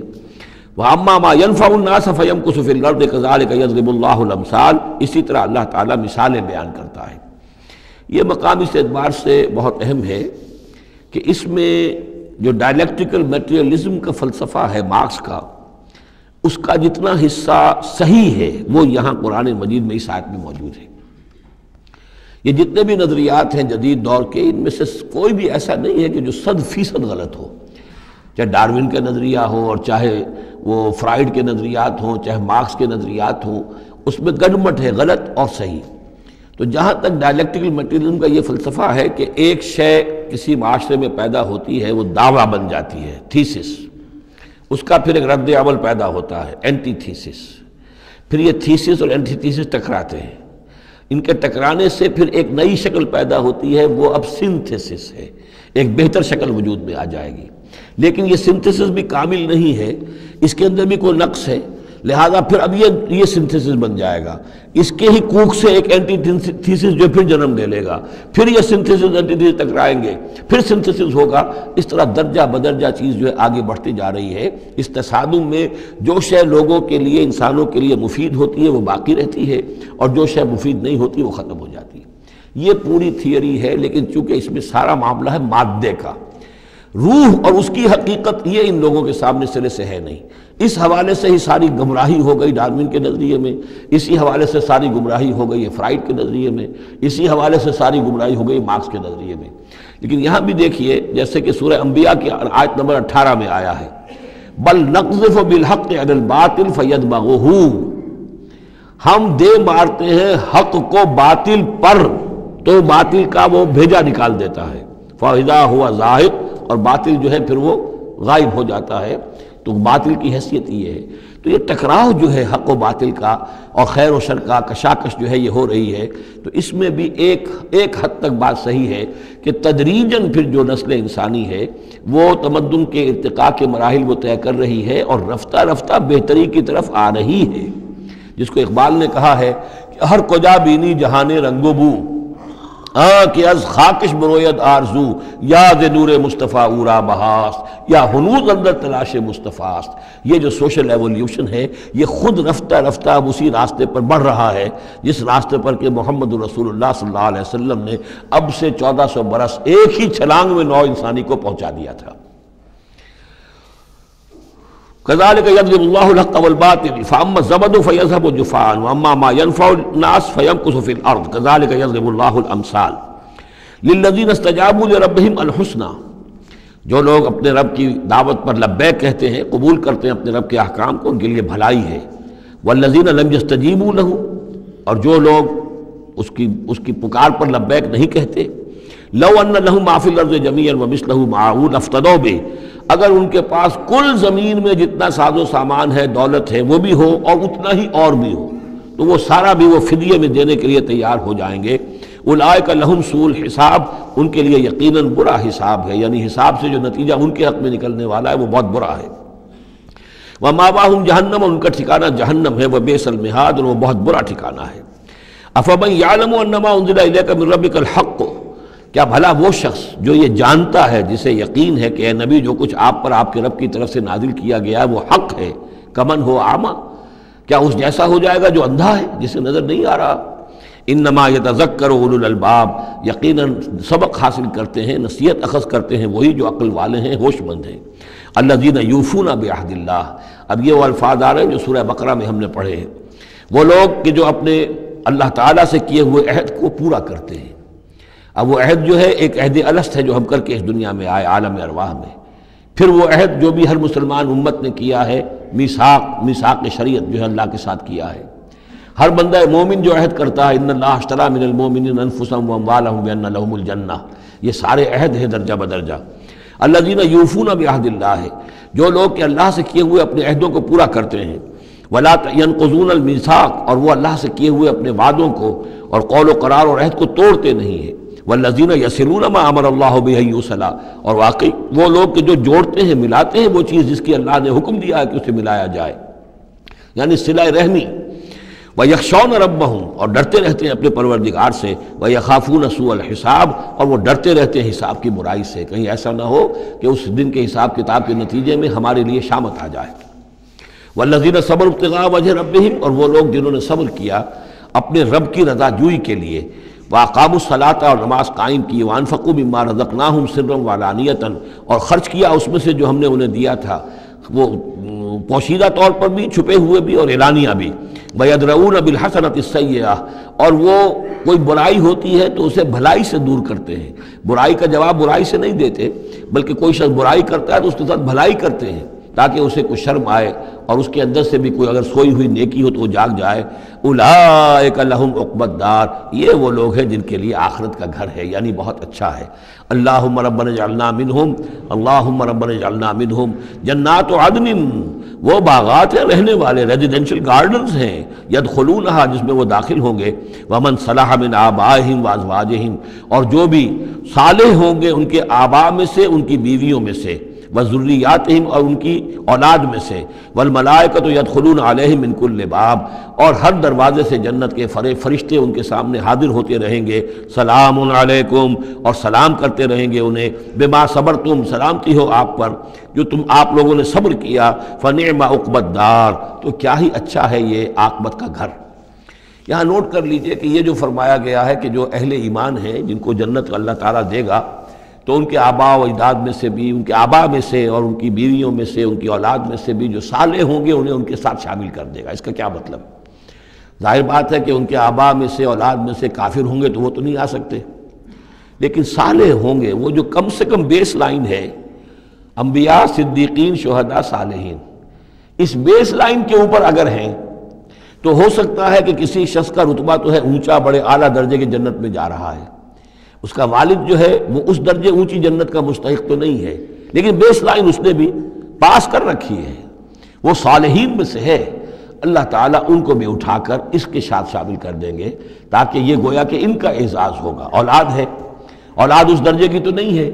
وَأَمَّا مَا يَنْفَعُ النَّاسَ فَيَمْكُثُ فِي الْأَرْضِ كَذَلِكَ يَضْرِبُ اللَّهُ الْأَمْثَالَ۔ اسی طرح اللہ تعالیٰ مثالیں بیان کرتا ہے۔ یہ مقام اس اعتبار سے بہت اہم ہے کہ اس میں جو ڈائلیکٹیکل میٹریلزم کا فلسفہ ہے مارکس کا، اس کا جتنا حصہ صحیح ہے وہ یہاں قرآن مجید میں اس آیت میں موجود ہے۔ یہ جتنے بھی نظریات ہیں جدید دور کے، ان میں سے کوئی بھی ایسا نہیں ہے کہ جو 100% غلط ہو، چاہے ڈارون کا نظریہ ہو اور چاہے وہ فرائیڈ کے نظریات ہوں، چاہے مارکس کے نظریات ہوں، اس میں گڈمٹ ہے غلط اور صحیح۔ تو جہاں تک ڈائلیکٹیکل میٹریلزم کا یہ فلسفہ ہے کہ ایک شے کسی معاشرے میں پیدا ہوتی ہے، وہ دعویٰ بن جاتی ہے، تھیسس، اس کا پھر ایک رد عمل پیدا ہوتا ہے، اینٹی تھیسس، پھر یہ تھیسس اور اینٹی تھیسس ٹکراتے ہیں، ان کے ٹکرانے سے پھر ایک نئی شکل پیدا ہوتی ہے، وہ اب سنتھسس ہے، ایک بہتر شکل وجود میں آ جائے گی۔ لیکن یہ سنتھسس بھی کامل نہیں ہے، اس کے اندر بھی کوئی نقص ہے، لہذا پھر اب یہ سنتھسس بن جائے گا، اس کے ہی کوکھ سے ایک اینٹی تھیسس جو پھر جنم لے لے گا، پھر یہ سنتھسس اینٹی تھیسس ٹکرائیں گے، پھر سنتھسس ہوگا، اس طرح درجہ بدرجہ چیز جو ہے آگے بڑھتی جا رہی ہے۔ اس تصادم میں جو شے لوگوں کے لیے، انسانوں کے لیے مفید ہوتی ہے وہ باقی رہتی ہے، اور جو شے مفید نہیں ہوتی وہ ختم ہو جاتی ہے۔ یہ پوری تھیوری ہے، لیکن چونکہ اس میں سارا معاملہ ہے مادے کا، روح اور اس کی حقیقت یہ ان لوگوں کے سامنے سرے سے ہے نہیں۔ اس حوالے سے ہی ساری گمراہی ہو گئی ڈارون کے نظریے میں، اسی حوالے سے ساری گمراہی ہو گئی فرائیڈ کے نظریے میں، اسی حوالے سے ساری گمراہی ہو گئی مارکس کے نظریے میں۔ لیکن یہاں بھی دیکھیے، جیسے کہ سورہ انبیاء کی آیت نمبر 18 میں آیا ہے، بل نقذف بالحق علی الباطل فیدمغہ، ہم دے مارتے ہیں حق کو باطل پر، تو باطل کا وہ بھیجا نکال دیتا ہے، فاذا ہوا زاہق، اور باطل جو ہے پھر وہ غائب ہو جاتا ہے۔ تو باطل کی حیثیت یہ ہے۔ تو یہ ٹکراؤ جو ہے حق و باطل کا اور خیر و شر کا کشاکش جو ہے یہ ہو رہی ہے، تو اس میں بھی ایک حد تک بات صحیح ہے کہ تدریجاً پھر جو نسل انسانی ہے وہ تمدن کے ارتقاء کے مراحل وہ طے کر رہی ہے، اور رفتہ رفتہ بہتری کی طرف آ رہی ہے، جس کو اقبال نے کہا ہے کہ ہر کجا بینی جہان رنگ و بو، کہ از خاکش بروید آرزو، یاد نور مصطفیٰ اورا بہاست، یا ہنوز اندر تلاش مصطفیٰست۔ یہ جو سوشل ایولیوشن ہے یہ خود رفتہ رفتہ اب اسی راستے پر بڑھ رہا ہے جس راستے پر کہ محمد رسول اللہ صلی اللہ علیہ وسلم نے اب سے 1400 برس ایک ہی چھلانگ میں نوع انسانی کو پہنچا دیا تھا۔ كذلك يضرب الله الحق والباطل فاما الزبد فيذهب جفاء واما ما ينفع الناس فيمكث في الارض كذلك يضرب الله الامثال للذين استجابوا لربهم الحسنى، جو لوگ اپنے رب کی دعوت پر لبیک کہتے ہیں، قبول کرتے ہیں اپنے رب کے احکام کو، ان کے لیے بھلائی ہے۔ والذین لم يستجیبوا له، اور جو لوگ اس کی پکار پر لبیک نہیں کہتے، لو ان لهم ما فی الارض جميعا ومثله معه لافتدوا به، اگر ان کے پاس کل زمین میں جتنا ساز و سامان ہے، دولت ہے، وہ بھی ہو اور اتنا ہی اور بھی ہو، تو وہ سارا بھی وہ فدیے میں دینے کے لیے تیار ہو جائیں گے۔ اولئک لہم سوء الحساب، ان کے لیے یقیناً برا حساب ہے، یعنی حساب سے جو نتیجہ ان کے حق میں نکلنے والا ہے وہ بہت برا ہے۔ ومأواہم جہنم، ان کا ٹھکانہ جہنم ہے، وبئس المہاد، اور وہ بہت برا ٹھکانہ ہے۔ افمن یعلم انما انزل الیک من ربک الحق، کیا بھلا وہ شخص جو یہ جانتا ہے، جسے یقین ہے کہ اے نبی جو کچھ آپ پر آپ کے رب کی طرف سے نازل کیا گیا ہے وہ حق ہے، کمن ہو اعمیٰ، کیا اس جیسا ہو جائے گا جو اندھا ہے، جسے نظر نہیں آ رہا۔ انما یتذکر اولو الالباب، یقیناً سبق حاصل کرتے ہیں، نصیحت اخذ کرتے ہیں وہی جو عقل والے ہیں، ہوش مند ہیں۔ الذین یوفون بعہد اللہ، اب یہ وہ الفاظ آ رہے ہیں جو سورہ بقرہ میں ہم نے پڑھے ہیں، وہ لوگ کہ جو اپنے اللہ تعالیٰ سے کیے ہوئے عہد کو پورا کرتے ہیں۔ اب وہ عہد جو ہے ایک عہد الست ہے جو ہم کر کے اس دنیا میں آئے عالم ارواح میں، پھر وہ عہد جو بھی ہر مسلمان امت نے کیا ہے، میثاق شریعت جو ہے اللہ کے ساتھ کیا ہے۔ ہر بندہ مومن جو عہد کرتا ہے، ان اللہ اشتری من المؤمنین انفسهم واموالهم بان لهم الجنہ، یہ سارے عہد ہیں درجہ بدرجہ۔ الذین یوفون بعہد اللہ، جو لوگ کہ اللہ سے کیے ہوئے اپنے عہدوں کو پورا کرتے ہیں، ولا ينقضون الميثاق، اور وہ اللہ سے کیے ہوئے اپنے وعدوں کو اور قول و قرار اور عہد کو توڑتے نہیں ہیں۔ والذین یصلون ما امر اللہ بہ ان یوصلا، اور واقعی وہ لوگ کہ جو جوڑتے ہیں ملاتے ہیں وہ چیز جس کی اللہ نے حکم دیا ہے کہ اسے ملایا جائے، یعنی صلہ رحمی۔ وَيَخْشَوْنَ رَبَّهُمْ، اور ڈرتے رہتے ہیں اپنے پروردگار سے، وَيَخَافُونَ سُوءَ الْحِسَابِ، اور وہ ڈرتے رہتے ہیں حساب کی برائی سے، کہیں ایسا نہ ہو کہ اس دن کے حساب کتاب کے نتیجے میں ہمارے لیے شامت آ جائے۔ وَالَّذِينَ صَبَرُوا ابْتِغَاءَ وَجْهِ رَبِّهِمْ، اور وہ لوگ جنہوں نے صبر کیا اپنے رب کی رضا جوئی کے لیے، وَأَقَامُوا الصَّلَاةَ، اور نماز قائم کی، وَأَنفَقُوا مِمَّا رَزَقْنَاهُمْ سِرًّا وَعَلَانِيَةً، اور خرچ کیا اس میں سے جو ہم نے انہیں دیا تھا، وہ پوشیدہ طور پر بھی، چھپے ہوئے بھی اور اعلانیہ بھی۔ وَيَدْرَؤُونَ بِالْحَسَنَةِ السَّيِّئَةِ، اور وہ کوئی برائی ہوتی ہے تو اسے بھلائی سے دور کرتے ہیں، برائی کا جواب برائی سے نہیں دیتے، بلکہ کوئی شخص برائی کرتا ہے تو اس کے ساتھ بھلائی کرتے ہیں تاکہ اسے کوئی شرم آئے اور اس کے اندر سے بھی کوئی اگر سوئی ہوئی نیکی ہو تو وہ جاگ جائے۔ اولئک لہم عقبی الدار، یہ وہ لوگ ہیں جن کے لیے آخرت کا گھر ہے، یعنی بہت اچھا ہے۔ اللہم ربنا اجعلنا منہم، اللہم ربنا اجعلنا منہم۔ جنات عدن، وہ باغات ہیں رہنے والے، ریزیڈینشل گارڈنز ہیں، یدخلونہا، جس میں وہ داخل ہوں گے، ومن صلح من آبائہم وازواجہم، اور جو بھی صالح ہوں گے ان کے آباء میں سے، ان کی بیویوں میں سے، وذریاتہم، اور ان کی اولاد میں سے، والملائکۃ یدخلون علیہم من کل باب، اور ہر دروازے سے جنت کے فرشتے ان کے سامنے حاضر ہوتے رہیں گے، سلام علیکم، اور سلام کرتے رہیں گے انہیں، بما صبرتم، سلامتی ہو آپ پر جو آپ لوگوں نے صبر کیا، فنعم عقبی الدار، تو کیا ہی اچھا ہے یہ عاقبت کا گھر۔ یہاں نوٹ کر لیجئے کہ یہ جو فرمایا گیا ہے کہ جو اہل ایمان ہیں جن کو جنت اللہ تعالیٰ دے گا، تو ان کے آباء و اجداد میں سے بھی، ان کے آباء میں سے اور ان کی بیویوں میں سے، ان کی اولاد میں سے بھی جو صالح ہوں گے انہیں ان کے ساتھ شامل کر دے گا۔ اس کا کیا مطلب؟ ظاہر بات ہے کہ ان کے آباء میں سے، اولاد میں سے کافر ہوں گے تو وہ تو نہیں آ سکتے، لیکن صالح ہوں گے، وہ جو کم سے کم بیس لائن ہے، انبیاء، صدیقین، شہداء، صالحین، اس بیس لائن کے اوپر اگر ہیں تو ہو سکتا ہے کہ کسی شخص کا رتبہ تو ہے اونچا، بڑے اعلیٰ درجے کی جنت میں جا رہا ہے، اس کا والد جو ہے وہ اس درجے اونچی جنت کا مستحق تو نہیں ہے، لیکن بیس لائن اس نے بھی پاس کر رکھی ہے، وہ صالحین میں سے ہے۔ اللہ تعالیٰ ان کو بھی اٹھا کر اس کے ساتھ شامل کر دیں گے، تاکہ یہ گویا کہ ان کا اعزاز ہوگا۔ اولاد ہے، اولاد اس درجے کی تو نہیں ہے،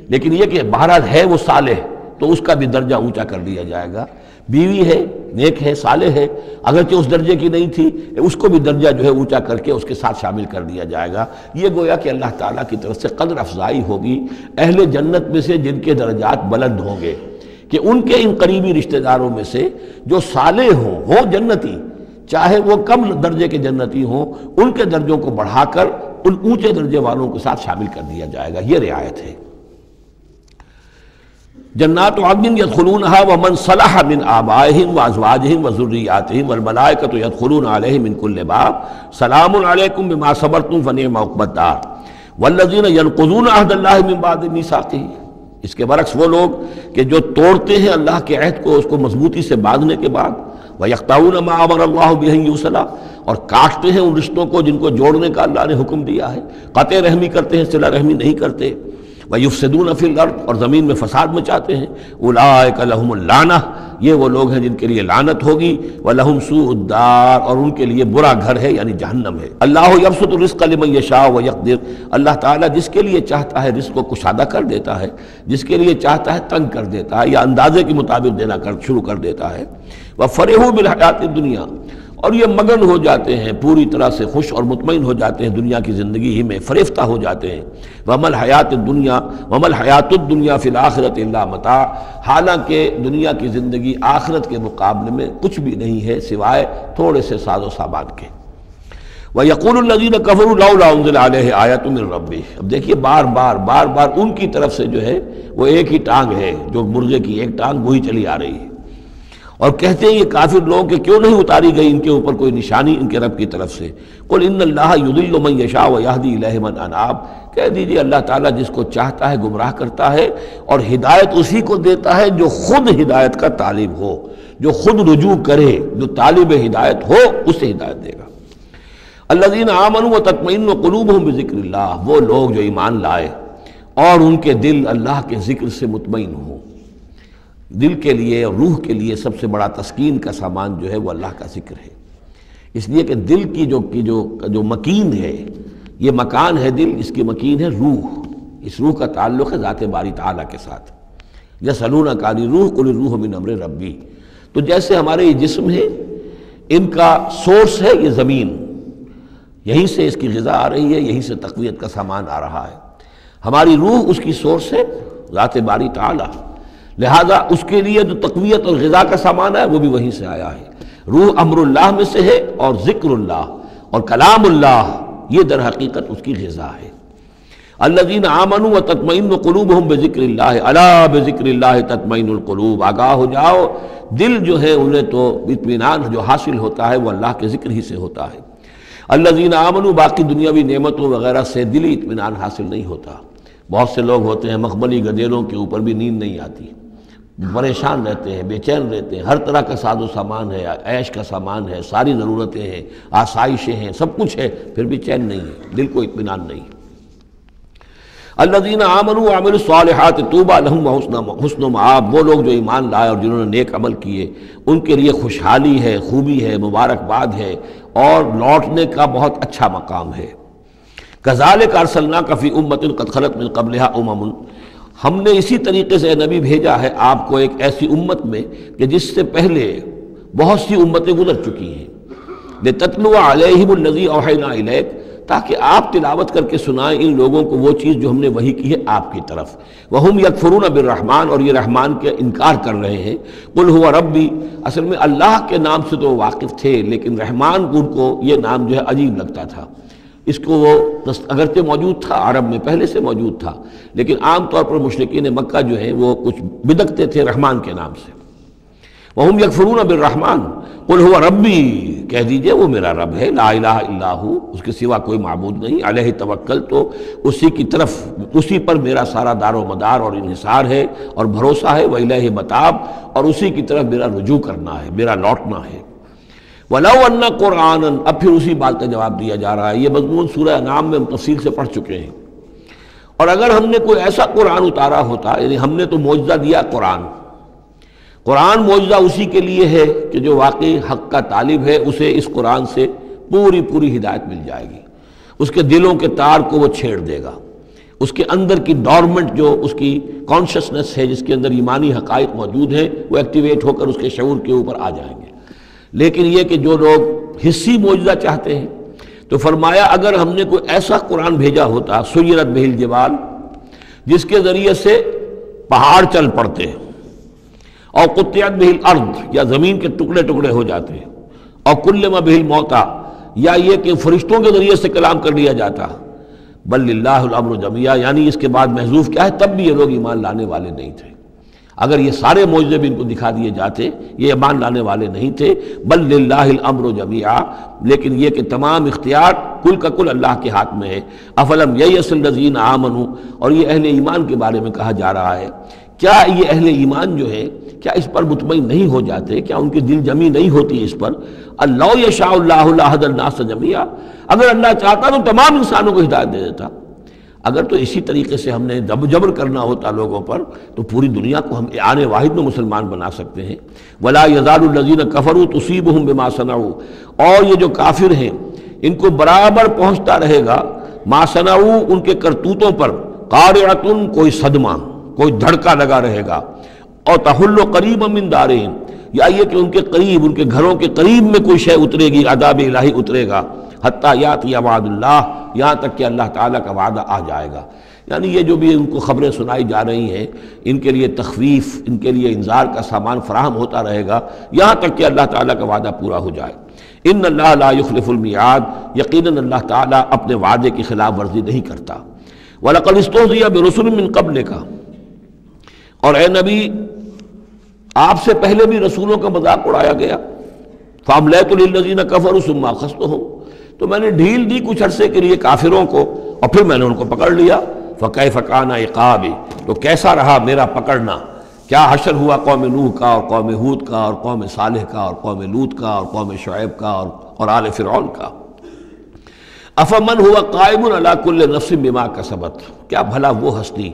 لیکن یہ کہ بہرحال ہے وہ صالح، تو اس کا بھی درجہ اونچا کر دیا جائے گا۔ بیوی ہے، نیک ہے، صالح ہے، اگرچہ اس درجے کی نہیں تھی، اس کو بھی درجہ جو ہے اونچا کر کے اس کے ساتھ شامل کر دیا جائے گا۔ یہ گویا کہ اللہ تعالیٰ کی طرف سے قدر افزائی ہوگی اہل جنت میں سے جن کے درجات بلند ہوں گے، کہ ان کے ان قریبی رشتہ داروں میں سے جو صالح ہوں جنتی، چاہے وہ کم درجے کے جنتی ہوں، ان کے درجوں کو بڑھا کر ان اونچے درجے والوں کے ساتھ شامل کر دیا جائے گا۔ یہ رعایت ہے۔ جنات عدن یدخلونہا ومن صلح من آبائہم وازواجہم وذریاتہم والملائکۃ یدخلون علیہم من کل باب سلام علیکم بما صبرتم فنعم عقبی الدار والذین ینقضون عہد اللہ من بعد میثاقہ۔ اس کے برعکس وہ لوگ کہ جو توڑتے ہیں اللہ کے عہد کو، اس کو مضبوطی سے باندھنے کے بعد، وَيَقْطَعُونَ مَا أَمَرَ اللَّهُ بِهِ أَن يُوصَلَ، اور کاٹتے ہیں ان رشتوں کو جن کو جوڑنے کا اللہ نے حکم دیا ہے، قطع رحمی کرتے ہیں، صلہ رحمی نہیں کرتے، وَيُفْسِدُونَ فِي الْأَرْضِ، اور زمین میں فساد مچاتے ہیں، أُولَٰئِكَ لَهُمُ اللَّعْنَةُ، یہ وہ لوگ ہیں جن کے لیے لعنت ہوگی، وَلَهُمْ سُوءُ الدَّارِ، اور ان کے لیے برا گھر ہے یعنی جہنم ہے۔ اللہ یبسط الرزق لمن یشاء ویقدر، اللہ تعالیٰ جس کے لیے چاہتا ہے رزق کو کشادہ کر دیتا ہے، جس کے لیے چاہتا ہے تنگ کر دیتا ہے یا اندازے کے مطابق دینا شروع کر دیتا ہے۔ وَفَرِحُوا بِالْحَيَاةِ الدُّنْيَا، اور یہ مگن ہو جاتے ہیں، پوری طرح سے خوش اور مطمئن ہو جاتے ہیں دنیا کی زندگی ہی میں، فریفتہ ہو جاتے ہیں۔ وَمَا الْحَيَاةُ الدُّنْيَا وَمَا الْحَيَاةُ الدُّنْيَا فِي الْآخِرَةِ إِلَّا مَتَاعٌ، حالانکہ دنیا کی زندگی آخرت کے مقابلے میں کچھ بھی نہیں ہے سوائے تھوڑے سے ساز و سامان کے۔ وَيَقُولُ الَّذِينَ كَفَرُوا لَوْلَا أُنزِلَ عَلَيْهِ آيَةٌ مِّن رَّبِّهِ، اب دیکھیے بار بار ان کی طرف سے جو ہے وہ ایک ہی ٹانگ ہے، جو مرغے کی ایک ٹانگ وہی چلی آ رہی ہے، اور کہتے ہیں یہ کافر لوگ کہ کیوں نہیں اتاری گئی ان کے اوپر کوئی نشانی ان کے رب کی طرف سے۔ قُلْ إِنَّ اللَّهَ يُضِلُّ مَن يَشَاءُ وَيَهْدِي إِلَيْهِ مَنْ أَنَابَ، کہہ دیجئے اللہ تعالیٰ جس کو چاہتا ہے گمراہ کرتا ہے، اور ہدایت اسی کو دیتا ہے جو خود ہدایت کا طالب ہو، جو خود رجوع کرے، جو طالب ہدایت ہو اسے ہدایت دے گا۔ الذین آمنوا وتطمئن قلوبہم بذکر اللہ، وہ لوگ جو ایمان لائے اور ان کے دل اللہ کے ذکر سے مطمئن ہوں۔ دل کے لیے اور روح کے لیے سب سے بڑا تسکین کا سامان جو ہے وہ اللہ کا ذکر ہے، اس لیے کہ دل کی جو مکین ہے، یہ مکان ہے دل، اس کی مکین ہے روح، اس روح کا تعلق ہے ذات باری تعالیٰ کے ساتھ۔ یسألونک عن الروح قل الروح من امر ربی۔ تو جیسے ہمارے یہ جسم ہے، ان کا سورس ہے یہ زمین، یہیں سے اس کی غذا آ رہی ہے، یہیں سے تقویت کا سامان آ رہا ہے۔ ہماری روح اس کی سورس ہے ذات باری تعالیٰ، لہذا اس کے لیے جو تقویت اور غذا کا سامان ہے وہ بھی وہیں سے آیا ہے۔ روح امر اللہ میں سے ہے، اور ذکر اللہ اور کلام اللہ یہ در حقیقت اس کی غذا ہے۔ الذین آمنوا وتطمئن قلوبہم بذکر اللہ، الا بذکر اللہ تطمئن القلوب۔ آگاہ ہو جاؤ، دل جو ہے انہیں تو اطمینان جو حاصل ہوتا ہے وہ اللہ کے ذکر ہی سے ہوتا ہے۔ الذین آمنوا، باقی دنیاوی نعمتوں وغیرہ سے دلی اطمینان حاصل نہیں ہوتا۔ بہت سے لوگ ہوتے ہیں مخملی گدیلوں کے اوپر بھی نیند نہیں آتی، پریشان رہتے ہیں، بے چین رہتے ہیں، ہر طرح کا ساز و سامان ہے، عیش کا سامان ہے، ساری ضرورتیں ہیں، آسائشیں ہیں، سب کچھ ہے، پھر بھی چین نہیں ہے، دل کو اطمینان نہیں۔ الذین آمنوا وعملوا الصالحات طوبی لہم وحسن مآب، وہ لوگ جو ایمان لائے اور جنہوں نے نیک عمل کیے ان کے لیے خوشحالی ہے، خوبی ہے، مبارکباد ہے، اور لوٹنے کا بہت اچھا مقام ہے۔ کذالک ارسلناک فی امۃ قد خلت من قبلھا امم، ہم نے اسی طریقے سے نبی بھیجا ہے آپ کو ایک ایسی امت میں کہ جس سے پہلے بہت سی امتیں گزر چکی ہیں۔ لتتلو علیہم الذی اوحینا الیک، تاکہ آپ تلاوت کر کے سنائیں ان لوگوں کو وہ چیز جو ہم نے وحی کی ہے آپ کی طرف۔ وہم یکفرون بالرحمن، اور یہ رحمان کے انکار کر رہے ہیں۔ قل هو ربی، اصل میں اللہ کے نام سے تو واقف تھے، لیکن رحمان ان کو یہ نام جو ہے عجیب لگتا تھا۔ اس کو وہ اگرچہ موجود تھا، عرب میں پہلے سے موجود تھا، لیکن عام طور پر مشرکین مکہ جو ہیں وہ کچھ بدکتے تھے رحمان کے نام سے۔ وہم یکفرون بالرحمن قل هو ربی، کہہ دیجئے وہ میرا رب ہے، لا الہ الا ہو، اس کے سوا کوئی معبود نہیں، علیہ توکل، تو اسی کی طرف، اسی پر میرا سارا دار و مدار اور انحصار ہے اور بھروسہ ہے، وإلیہ متاب، اور اسی کی طرف میرا رجوع کرنا ہے، میرا لوٹنا ہے۔ وَلَوْ أَنَّ قُرْآنًا، اب پھر اسی بات کا جواب دیا جا رہا ہے، یہ مضمون سورہ انعام میں ہم تفصیل سے پڑھ چکے ہیں۔ اور اگر ہم نے کوئی ایسا قرآن اتارا ہوتا، یعنی ہم نے تو معجزہ دیا قرآن معجزہ اسی کے لیے ہے کہ جو واقعی حق کا طالب ہے اسے اس قرآن سے پوری ہدایت مل جائے گی، اس کے دلوں کے تار کو وہ چھیڑ دے گا، اس کے اندر کی ڈورمنٹ جو اس کی کانشسنس ہے، جس کے اندر ایمانی حقائق موجود ہیں، وہ ایکٹیویٹ ہو کر اس کے شعور کے اوپر آ جائیں گے۔ لیکن یہ کہ جو لوگ حصی معجزہ چاہتے ہیں، تو فرمایا اگر ہم نے کوئی ایسا قرآن بھیجا ہوتا سیرت بہ الجبال، جس کے ذریعے سے پہاڑ چل پڑتے ہیں، اور قطعت بہ الارض، یا زمین کے ٹکڑے ٹکڑے ہو جاتے ہیں، اور کلم بہ الموتیٰ، یا یہ کہ فرشتوں کے ذریعے سے کلام کر لیا جاتا، بل للہ الامر جمیعا، یعنی اس کے بعد محذوف کیا ہے، تب بھی یہ لوگ ایمان لانے والے نہیں تھے۔ اگر یہ سارے معجزے بھی ان کو دکھا دیے جاتے یہ ایمان لانے والے نہیں تھے، بل للہ الامر جمیعا، لیکن یہ کہ تمام اختیار کل کا کل اللہ کے ہاتھ میں ہے۔ افلم ییأس الذین آمنوا، اور یہ اہل ایمان کے بارے میں کہا جا رہا ہے، کیا یہ اہل ایمان جو ہے کیا اس پر مطمئن نہیں ہو جاتے، کیا ان کی دل جمی نہیں ہوتی اس پر؟ اللہ یشاء اللہ لہدی الناس جمیعا، اگر اللہ چاہتا تو تمام انسانوں کو ہدایت دے دیتا۔ اگر تو اسی طریقے سے ہم نے جبر کرنا ہوتا لوگوں پر تو پوری دنیا کو ہم آن واحد میں مسلمان بنا سکتے ہیں۔ ولا یزال الذین کفروا تصیبہم بما صنعوا، اور یہ جو کافر ہیں ان کو برابر پہنچتا رہے گا ما صنعوا، ان کے کرتوتوں پر، قارعۃ، کوئی صدمہ، کوئی دھڑکا لگا رہے گا، اور تحل قریبا من دارہم، یا یہ کہ ان کے قریب، ان کے گھروں کے قریب میں کوئی شے اترے گی، عذاب الہی اترے گا، حتیٰ یاتی وعد اللہ، یہاں تک کہ اللہ تعالیٰ کا وعدہ آ جائے گا۔ یعنی یہ جو بھی ان کو خبریں سنائی جا رہی ہیں، ان کے لیے تخویف، ان کے لیے انذار کا سامان فراہم ہوتا رہے گا یہاں تک کہ اللہ تعالیٰ کا وعدہ پورا ہو جائے۔ ان اللہ لا یخلف المیعاد، یقیناً اللہ تعالیٰ اپنے وعدے کی خلاف ورزی نہیں کرتا۔ وَلَقَدِ اسْتُهْزِئَ بِرُسُلٍ مِّن قَبْلِكَ، اور اے نبی آپ سے پہلے بھی رسولوں کا مذاق اڑایا گیا۔ فَأَمْلَيْتُ لِلَّذِينَ كَفَرُوا ثُمَّ أَخَذْتُهُمْ، تو میں نے ڈھیل دی کچھ عرصے کے لیے کافروں کو، اور پھر میں نے ان کو پکڑ لیا۔ فَكَيْفَ كَانَ عِقَابِي، تو کیسا رہا میرا پکڑنا، کیا حشر ہوا قوم نوح کا، اور قوم ہود کا، اور قوم صالح کا، اور قوم لوط کا، اور قوم شعیب کا، اور آل فرعون کا۔ أَفَمَنْ هُوَ قَائِمٌ عَلَى كُلِّ نَفْسٍ بِمَا كَسَبَتْ، کیا بھلا وہ ہستی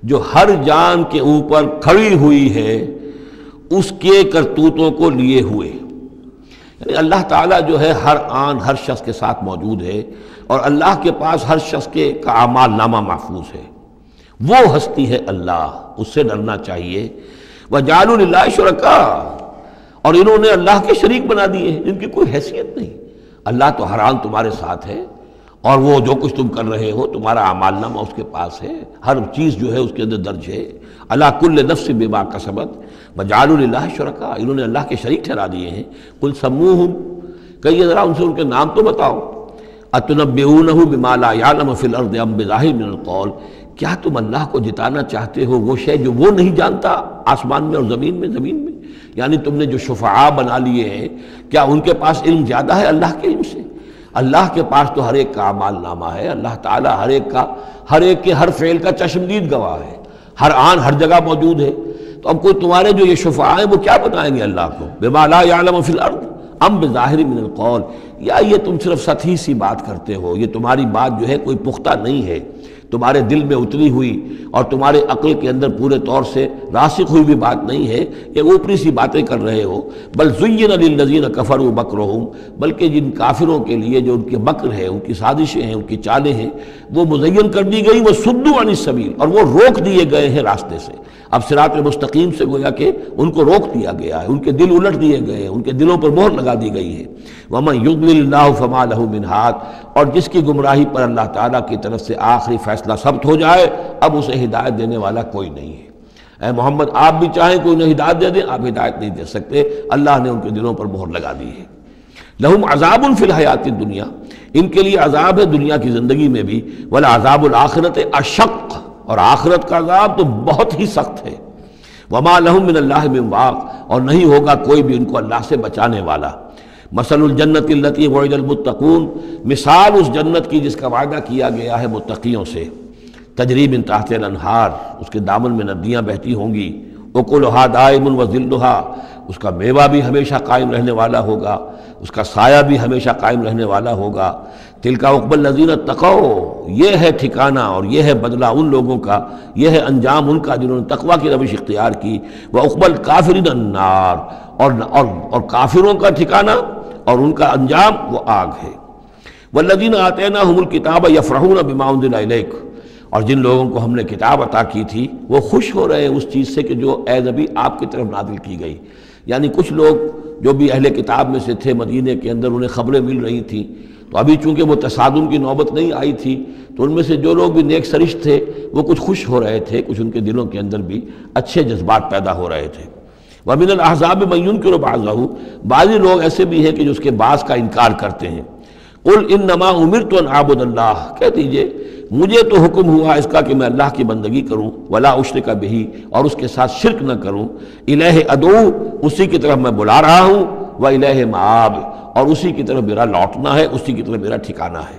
جو ہر جان کے اوپر کھڑی ہوئی ہے اس کے کرتوتوں کو لیے ہوئے، یعنی اللہ تعالیٰ جو ہے ہر آن ہر شخص کے ساتھ موجود ہے، اور اللہ کے پاس ہر شخص کے کا اعمال نامہ محفوظ ہے۔ وہ ہستی ہے اللہ، اس سے ڈرنا چاہیے۔ وَجَعَلُوا لِلَّهِ شُرَكَاءَ، اور انہوں نے اللہ کے شریک بنا دیے ہیں جن کی کوئی حیثیت نہیں۔ اللہ تو ہر آن تمہارے ساتھ ہے، اور وہ جو کچھ تم کر رہے ہو تمہارا اعمال نامہ اس کے پاس ہے، ہر چیز جو ہے اس کے اندر درج ہے۔ عَلَىٰ كُلِّ نَفْسٍ بِمَا كَسَبَتْ وَجَعَلُوا لِلَّهِ شُرَكَاءَ، انہوں نے اللہ کے شریک ٹھہرا دیے ہیں۔ قُلْ سَمُّوهُمْ، کہیے ذرا ان سے ان کے نام تو بتاؤ۔ أَتُنَبِّئُونَهُ بِمَا لَا يَعْلَمُ فِي الْأَرْضِ أَمْ بِظَاهِرٍ مِّنَ الْقَوْلِ، کیا تم اللہ کو جتانا چاہتے ہو وہ شے جو وہ نہیں جانتا آسمان میں اور زمین میں؟ یعنی تم نے جو شفعاء بنا لیے ہیں، کیا ان کے پاس علم زیادہ ہے اللہ کے علم سے؟ اللہ کے پاس تو ہر ایک کا اعمال نامہ ہے، اللہ تعالیٰ ہر ایک کے ہر فعل کا چشمدید گواہ ہے، ہر آن ہر جگہ موجود ہے۔ تو اب کوئی تمہارے جو یہ شفعاء ہیں وہ کیا بتائیں گے اللہ کو؟ بما لا يعلم فی الارض ام بظاہر من القول، یا یہ تم صرف سطحی سی بات کرتے ہو، یہ تمہاری بات جو ہے کوئی پختہ نہیں ہے، تمہارے دل میں اتری ہوئی اور تمہارے عقل کے اندر پورے طور سے راسخ ہوئی بھی بات نہیں ہے، یہ اوپری سی باتیں کر رہے ہو۔ بل زین للذین کفروا مکرہم، بلکہ جن کافروں کے لیے جو ان کے مکر ہے، ان کی سازشیں ہیں، ان کی چالیں ہیں، وہ مزین کر دی گئی، وہ صدوا عن السبیل، اور وہ روک دیے گئے ہیں راستے سے۔ اب صراط مستقیم سے گویا کہ ان کو روک دیا گیا ہے، ان کے دل الٹ دیے گئے ہیں، ان کے دلوں پر مہر لگا دی گئی ہے۔ وَمَن يُضْلِلِ اللَّهُ فَمَا لَهُ مِنْ هَادٍ، اور جس کی گمراہی پر اللہ تعالیٰ کی طرف سے آخری فیصلہ ثبت ہو جائے، اب اسے ہدایت دینے والا کوئی نہیں ہے۔ اے محمد آپ بھی چاہیں کوئی انہیں ہدایت دے دیں، آپ ہدایت نہیں دے سکتے، اللہ نے ان کے دلوں پر مہر لگا دی ہے۔ لَهُمْ عَذَابٌ فِي الْحَيَاةِ الدُّنْيَا، ان کے لیے عذاب ہے دنیا کی زندگی میں بھی، وَلَعَذَابُ الْآخِرَةِ أَشَقُّ، اور آخرت کا عذاب تو بہت ہی سخت ہے۔ وَمَا لَهُم مِّنَ اللَّهِ مِن وَاقٍ، اور نہیں ہوگا کوئی بھی ان کو اللہ سے بچانے والا۔ مثل الجنت التي وعد المتقون، مثال اس جنت کی جس کا وعدہ کیا گیا ہے متقیوں سے، تجری من تحتها الانہار، اس کے دامن میں ندیاں بہتی ہوں گی، اکلھا دائم وظلھا، اس کا میوہ بھی ہمیشہ قائم رہنے والا ہوگا، اس کا سایہ بھی ہمیشہ قائم رہنے والا ہوگا۔ تلک عقبی الذین اتقوا، یہ ہے ٹھکانہ اور یہ ہے بدلہ ان لوگوں کا، یہ ہے انجام ان کا جنہوں نے تقوی کی روش اختیار کی۔ وعقبی الکافرین النار، اور کافروں کا ٹھکانہ اور ان کا انجام وہ آگ ہے۔ والذین آتیناہم الکتاب یفرحون بما انزل الیک، اور جن لوگوں کو ہم نے کتاب عطا کی تھی وہ خوش ہو رہے ہیں اس چیز سے کہ جو اے نبی آپ کی طرف نازل کی گئی۔ یعنی کچھ لوگ جو بھی اہل کتاب میں سے تھے مدینے کے اندر، انہیں خبریں مل رہی تھیں، تو ابھی چونکہ وہ تصادم کی نوبت نہیں آئی تھی، تو ان میں سے جو لوگ بھی نیک سرشت تھے وہ کچھ خوش ہو رہے تھے، کچھ ان کے دلوں کے اندر بھی اچھے جذبات پیدا ہو رہے تھے۔ وَمِنَ الْأَحْزَابِ مَن يُنكِرُ بَعْضَهُ، بعضی لوگ ایسے بھی ہیں کہ جو اس کے بعض کا انکار کرتے ہیں۔ قُلْ إِنَّمَا أُمِرْتُ أَنْ أَعْبُدَ اللَّهَ، کہہ دیجئے مجھے تو حکم ہوا اس کا کہ میں اللہ کی بندگی کروں، وَلَا أُشْرِكَ بِهِ، اور اس کے ساتھ شرک نہ کروں، إِلَيْهِ أَدْعُو، اسی کی طرف میں بلا رہا ہوں، وَإِلَيْهِ مَآبِ، اور اسی کی طرف میرا لوٹنا ہے، اسی کی طرف میرا ٹھکانہ ہے۔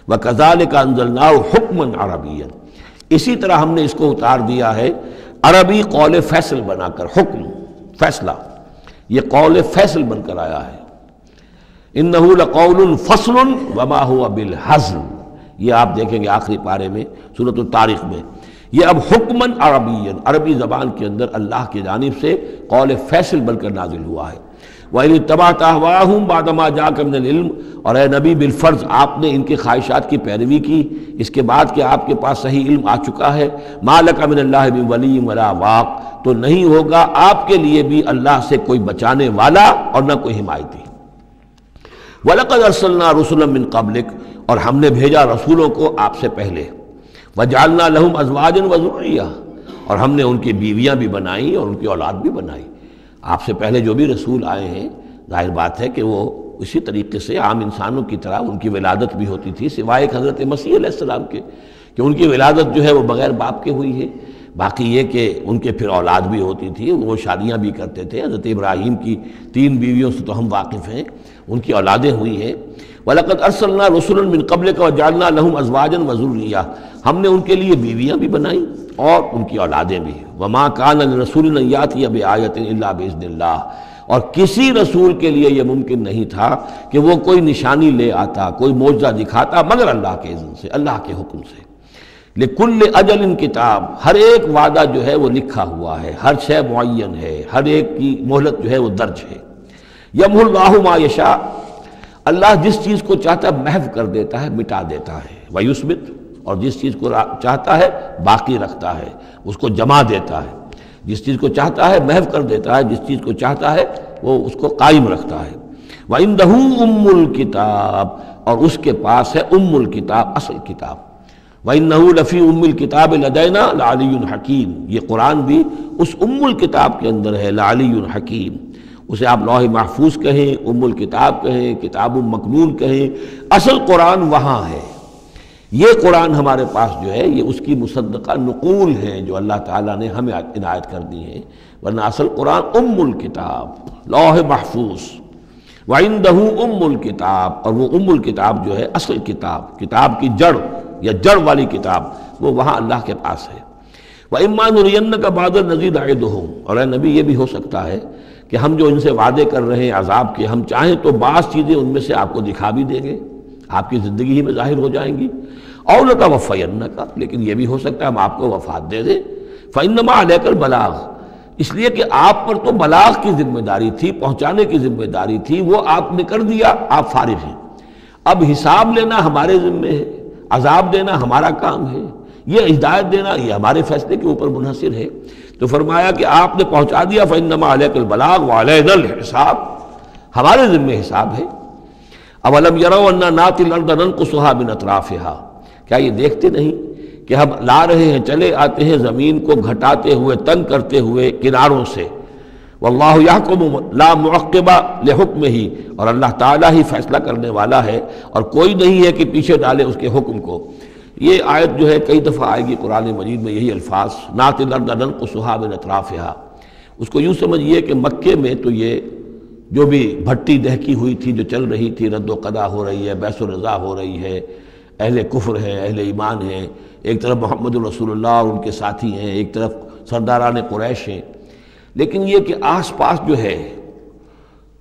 وَكَذَلِكَ أَنزَلْنَاهُ حُكْمًا عَرَبِيًّا، اسی طرح ہم نے اس کو اتار دیا ہے عربی قول فیصل بنا کر، حکم فیصلہ، یہ قول فیصل بن کر آیا ہے۔ إِنَّهُ لَقَوْلٌ فَصْلٌ وَمَا هُوَ بِالْحَزْلِ، یہ آپ دیکھیں گے آخری پارے میں سورۃ الطارق میں، یہ اب حکماً عربیًا، عربی زبان کے اندر اللہ کی جانب سے قول فیصل بن کر نازل ہوا ہے۔ وَإِنِ اتَّبَعْتَ أَهْوَاءَهُمْ بَعْدَ مَا جَاءَكَ مِنَ الْعِلْمِ، اور اے نبی بالفرض آپ نے ان کی خواہشات کی پیروی کی اس کے بعد کہ آپ کے پاس صحیح علم آ چکا ہے۔ مَا لَكَ مِنَ اللَّهِ مِن وَلِيٍّ وَلَا وَاقٍ، تو نہیں ہوگا آپ کے لیے بھی اللہ سے کوئی بچانے والا اور نہ کوئی حمایتی۔ وَلَقَدْ أَرْسَلْنَا رُسُلًا مِّن قَبْلِكَ، اور ہم نے بھیجا رسولوں کو آپ سے پہلے۔ وَجَعَلْنَا لَهُمْ أَزْوَاجًا وَذُرِّيَّةً، اور ہم نے ان کی بیویاں بھی بنائیں اور ان کی اولاد بھی بنائی۔ آپ سے پہلے جو بھی رسول آئے ہیں ظاہر بات ہے کہ وہ اسی طریقے سے عام انسانوں کی طرح ان کی ولادت بھی ہوتی تھی، سوائے ایک حضرت مسیح علیہ السلام کے کہ ان کی ولادت جو ہے وہ بغیر باپ کے ہوئی ہے۔ باقی یہ کہ ان کے پھر اولاد بھی ہوتی تھی، وہ شادیاں بھی کرتے تھے۔ حضرت ابراہیم کی 3 بیویوں سے تو ہم واقف ہیں، ان کی اولادیں ہوئی ہیں۔ وَلَقَدْ أَرْسَلْنَا رُسُلًا مِّن قَبْلِكَ وَجَعَلْنَا لَهُمْ أَزْوَاجًا وَذُرِّيَّةً، ہم نے ان کے لیے بیویاں بھی بنائیں اور ان کی اولادیں بھی۔ وَمَا كَانَ لِرَسُولٍ أَن يَأْتِيَ بِآيَةٍ إِلَّا بِإِذْنِ اللَّهِ، اور کسی رسول کے لیے یہ ممکن نہیں تھا کہ وہ کوئی نشانی لے آتا، کوئی معجزہ دکھاتا، مگر اللہ کے اذن سے، اللہ کے حکم سے۔ لِكُلِّ أَجَلٍ کتاب، ہر ایک وعدہ جو ہے وہ لکھا ہوا ہے، ہر شے معین ہے، ہر ایک کی مہلت جو ہے وہ درج ہے۔ یمحو اللہ ما یشاء، اللہ جس چیز کو چاہتا ہے محو کر دیتا ہے، مٹا دیتا ہے، ویثبت، اور جس چیز کو چاہتا ہے باقی رکھتا ہے، اس کو جمع دیتا ہے، جس چیز کو چاہتا ہے محو کر دیتا ہے، جس چیز کو چاہتا ہے وہ اس کو قائم رکھتا ہے۔ وَعِندَهُ أُمُّ الْكِتَابِ، اور اس کے پاس ہے ام الکتاب، اصل کتاب۔ وَإِنَّهُ لَفِي أُمِّ الْكِتَابِ لَدَيْنَا لَعَلِيٌّ حَكِيمٌ، یہ قرآن بھی اس ام الکتاب کے اندر ہے، لَعَلِيٌّ حَكِيمٌ، اسے آپ لوح محفوظ کہیں، ام الکتاب کہیں، کتاب مکنون کہیں، اصل قرآن وہاں ہے۔ یہ قرآن ہمارے پاس جو ہے یہ اس کی مصدقہ نقول ہیں جو اللہ تعالیٰ نے ہمیں عنایت کر دی ہیں، ورنہ اصل قرآن ام الکتاب، لوح محفوظ۔ وَعِندَهُ أُمُّ الْكِتَابِ، اور وہ ام الکتاب جو ہے اصل کتاب، کتاب کی جڑ یا جڑ والی کتاب، وہ وہاں اللہ کے پاس ہے۔ وَإِمَّا نُرِيَنَّكَ بَعْضَ الَّذِي نَعِدُهُمْ، اور اے نبی یہ بھی ہو سکتا ہے کہ ہم جو ان سے وعدے کر رہے ہیں عذاب کے، ہم چاہیں تو بعض چیزیں ان میں سے آپ کو دکھا بھی دیں گے، آپ کی زندگی ہی میں ظاہر ہو جائیں گی۔ اور لَتَوَفَّيَنَّكَ، لیکن یہ بھی ہو سکتا ہے ہم آپ کو وفات دے دیں۔ فَإِنَّمَا عَلَيْكَ الْبَلَاغُ، اس لیے کہ آپ پر تو بلاغ کی ذمہ داری تھی، پہنچانے کی ذمہ داری تھی، وہ آپ نے کر دیا، آپ فارغ ہیں۔ اب حساب لینا ہمارے ذمے ہے، عذاب دینا ہمارا کام ہے، یہ ہدایت دینا یہ ہمارے فیصلے کے اوپر منحصر ہے۔ تو فرمایا کہ آپ نے پہنچا دیا، فَإِنَّمَا عَلَيْكَ الْبَلَاغُ وَعَلَيْنَا الْحِسَابُ، ہمارے ذمے حساب ہے۔ أَوَلَمْ يَرَوْا أَنَّا نَأْتِي الْأَرْضَ نَنْقُصُهَا مِنْ أَطْرَافِهَا، کیا یہ دیکھتے نہیں کہ ہم لا رہے ہیں، چلے آتے ہیں زمین کو گھٹاتے ہوئے، تنگ کرتے ہوئے کناروں سے۔ واللہ یحکم لا معقب لحکمہ، اور اللہ تعالیٰ ہی فیصلہ کرنے والا ہے اور کوئی نہیں ہے کہ پیچھے ڈالے اس کے حکم کو۔ یہ آیت جو ہے کئی دفعہ آئے گی قرآن مجید میں، یہی الفاظ، ناتی الارض ننقصها من اطرافها۔ اس کو یوں سمجھیے کہ مکے میں تو یہ جو بھی بھٹی دہکی ہوئی تھی، جو چل رہی تھی، رد و قضا ہو رہی ہے، بیس و رضا ہو رہی ہے، اہل کفر ہیں، اہل ایمان ہیں، ایک طرف محمد رسول اللہ اور ان کے ساتھی ہیں، ایک طرف سرداران قریش ہیں، لیکن یہ کہ آس پاس جو ہے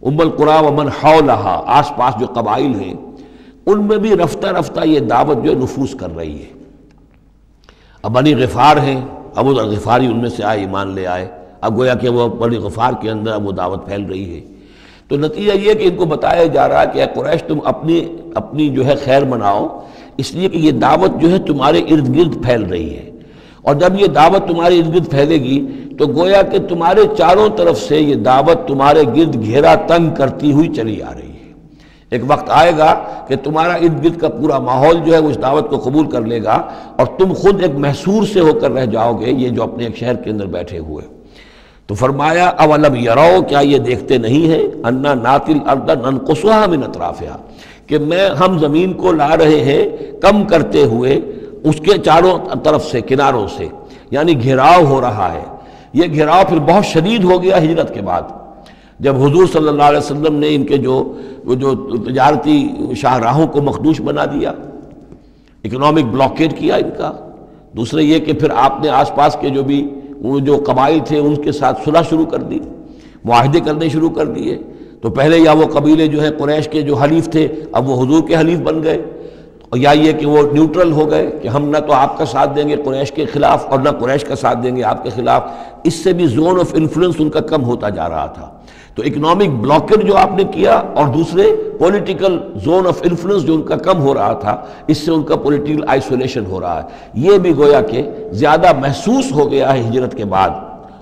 ام القریٰ ومن حولہا، آس پاس جو قبائل ہیں، ان میں بھی رفتہ رفتہ یہ دعوت جو ہے نفوذ کر رہی ہے۔ اب بنی غفار ہیں، ابو ذر غفاری ان میں سے آئے، ایمان لے آئے، اب گویا کہ وہ بنی غفار کے اندر اب وہ دعوت پھیل رہی ہے۔ تو نتیجہ یہ کہ ان کو بتایا جا رہا ہے کہ اے قریش تم اپنی جو ہے خیر مناؤ، اس لیے کہ یہ دعوت جو ہے تمہارے ارد گرد پھیل رہی ہے، اور جب یہ دعوت تمہارے ارد گرد پھیلے گی تو گویا کہ تمہارے چاروں طرف سے یہ دعوت تمہارے گرد گھیرا تنگ کرتی ہوئی چلی آ رہی ہے۔ ایک وقت آئے گا کہ تمہارا ارد گرد کا پورا ماحول جو ہے وہ اس دعوت کو قبول کر لے گا، اور تم خود ایک محصور سے ہو کر رہ جاؤ گے، یہ جو اپنے ایک شہر کے اندر بیٹھے ہوئے۔ تو فرمایا اولم یرو، کیا یہ دیکھتے نہیں ہیں، انا ناتی الارض ننقصها من اطرافها، کہ ہم زمین کو لا رہے ہیں کم کرتے ہوئے اس کے چاروں طرف سے، کناروں سے، یعنی گھیراؤ ہو رہا ہے۔ یہ گھیراؤ پھر بہت شدید ہو گیا ہجرت کے بعد، جب حضور صلی اللہ علیہ وسلم نے ان کے جو تجارتی شاہراہوں کو مخدوش بنا دیا، اکنامک بلاکیڈ کیا ان کا۔ دوسرے یہ کہ پھر آپ نے آس پاس کے وہ جو قبائل تھے ان کے ساتھ صلح شروع کر دی، معاہدے کرنے شروع کر دیے۔ تو پہلے یا وہ قبیلے جو ہے قریش کے جو حلیف تھے اب وہ حضور کے حلیف بن گئے، اور یا یہ کہ وہ نیوٹرل ہو گئے کہ ہم نہ تو آپ کا ساتھ دیں گے قریش کے خلاف اور نہ قریش کا ساتھ دیں گے آپ کے خلاف۔ اس سے بھی زون آف انفلوئنس ان کا کم ہوتا جا رہا تھا۔ تو اکنامک بلاکیڈ جو آپ نے کیا، اور دوسرے پولیٹیکل زون آف انفلوئنس جو ان کا کم ہو رہا تھا، اس سے ان کا پولیٹیکل آئسولیشن ہو رہا ہے۔ یہ بھی گویا کہ زیادہ محسوس ہو گیا ہے ہجرت کے بعد،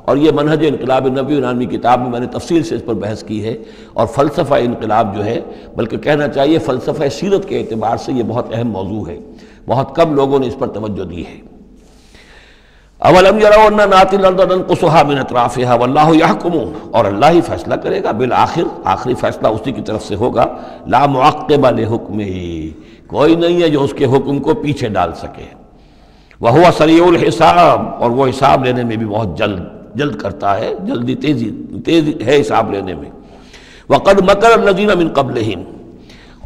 اور یہ منہج انقلاب نبوی نامی کتاب میں میں نے تفصیل سے اس پر بحث کی ہے، اور فلسفہ انقلاب جو ہے، بلکہ کہنا چاہیے فلسفہ سیرت کے اعتبار سے یہ بہت اہم موضوع ہے، بہت کم لوگوں نے اس پر توجہ دی ہے۔ اولم یروا انا ناتی الارض ننقصها من اطرافها واللہ یحکم، اور اللہ ہی فیصلہ کرے گا، بالآخر آخری فیصلہ اسی کی طرف سے ہوگا۔ لا معقب لحکمہ، کوئی نہیں ہے جو اس کے حکم کو پیچھے ڈال سکے۔ وہو سریع الحساب، اور وہ حساب لینے میں بھی بہت جلد کرتا ہے، جلدی تیز ہے حساب لینے میں۔ وقد مکر الذین من قبلہم،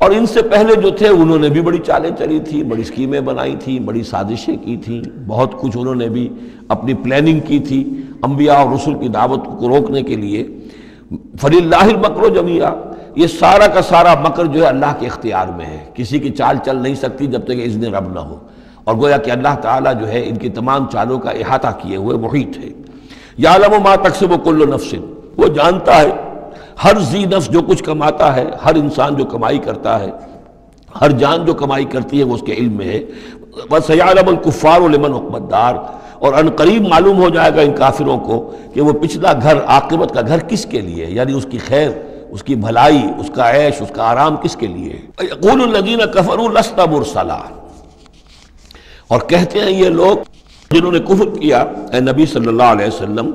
اور ان سے پہلے جو تھے انہوں نے بھی بڑی چالیں چلی تھی، بڑی اسکیمیں بنائی تھیں، بڑی سازشیں کی تھیں، بہت کچھ انہوں نے بھی اپنی پلاننگ کی تھی انبیاء اور رسل کی دعوت کو روکنے کے لیے۔ فللہ المکر جمیعا، یہ سارا کا سارا مکر جو ہے اللہ کے اختیار میں ہے، کسی کی چال چل نہیں سکتی جب تک اذن رب نہ ہو، اور گویا کہ اللہ تعالیٰ جو ہے ان کی تمام چالوں کا احاطہ کیے ہوئے محیط ہے۔ یعلم ما تکسب کل نفس، وہ جانتا ہے ہر ذی نفس جو کچھ کماتا ہے، ہر انسان جو کمائی کرتا ہے، ہر جان جو کمائی کرتی ہے وہ اس کے علم میں ہے۔ وَسَيَعْلَمُ الْكُفَّارُ لِمَنْ عُقْبَى الدَّارِ، اور ان قریب معلوم ہو جائے گا ان کافروں کو کہ وہ پچھلا گھر، عاقبت کا گھر کس کے لیے، یعنی اس کی خیر، اس کی بھلائی، اس کا عیش، اس کا آرام کس کے لیے ہے۔ يَقُولُ الَّذِينَ كَفَرُوا لَسْتَ مُرْسَلًا، اور کہتے ہیں یہ لوگ جنہوں نے کفر کیا اے نبی صلی اللہ علیہ وسلم،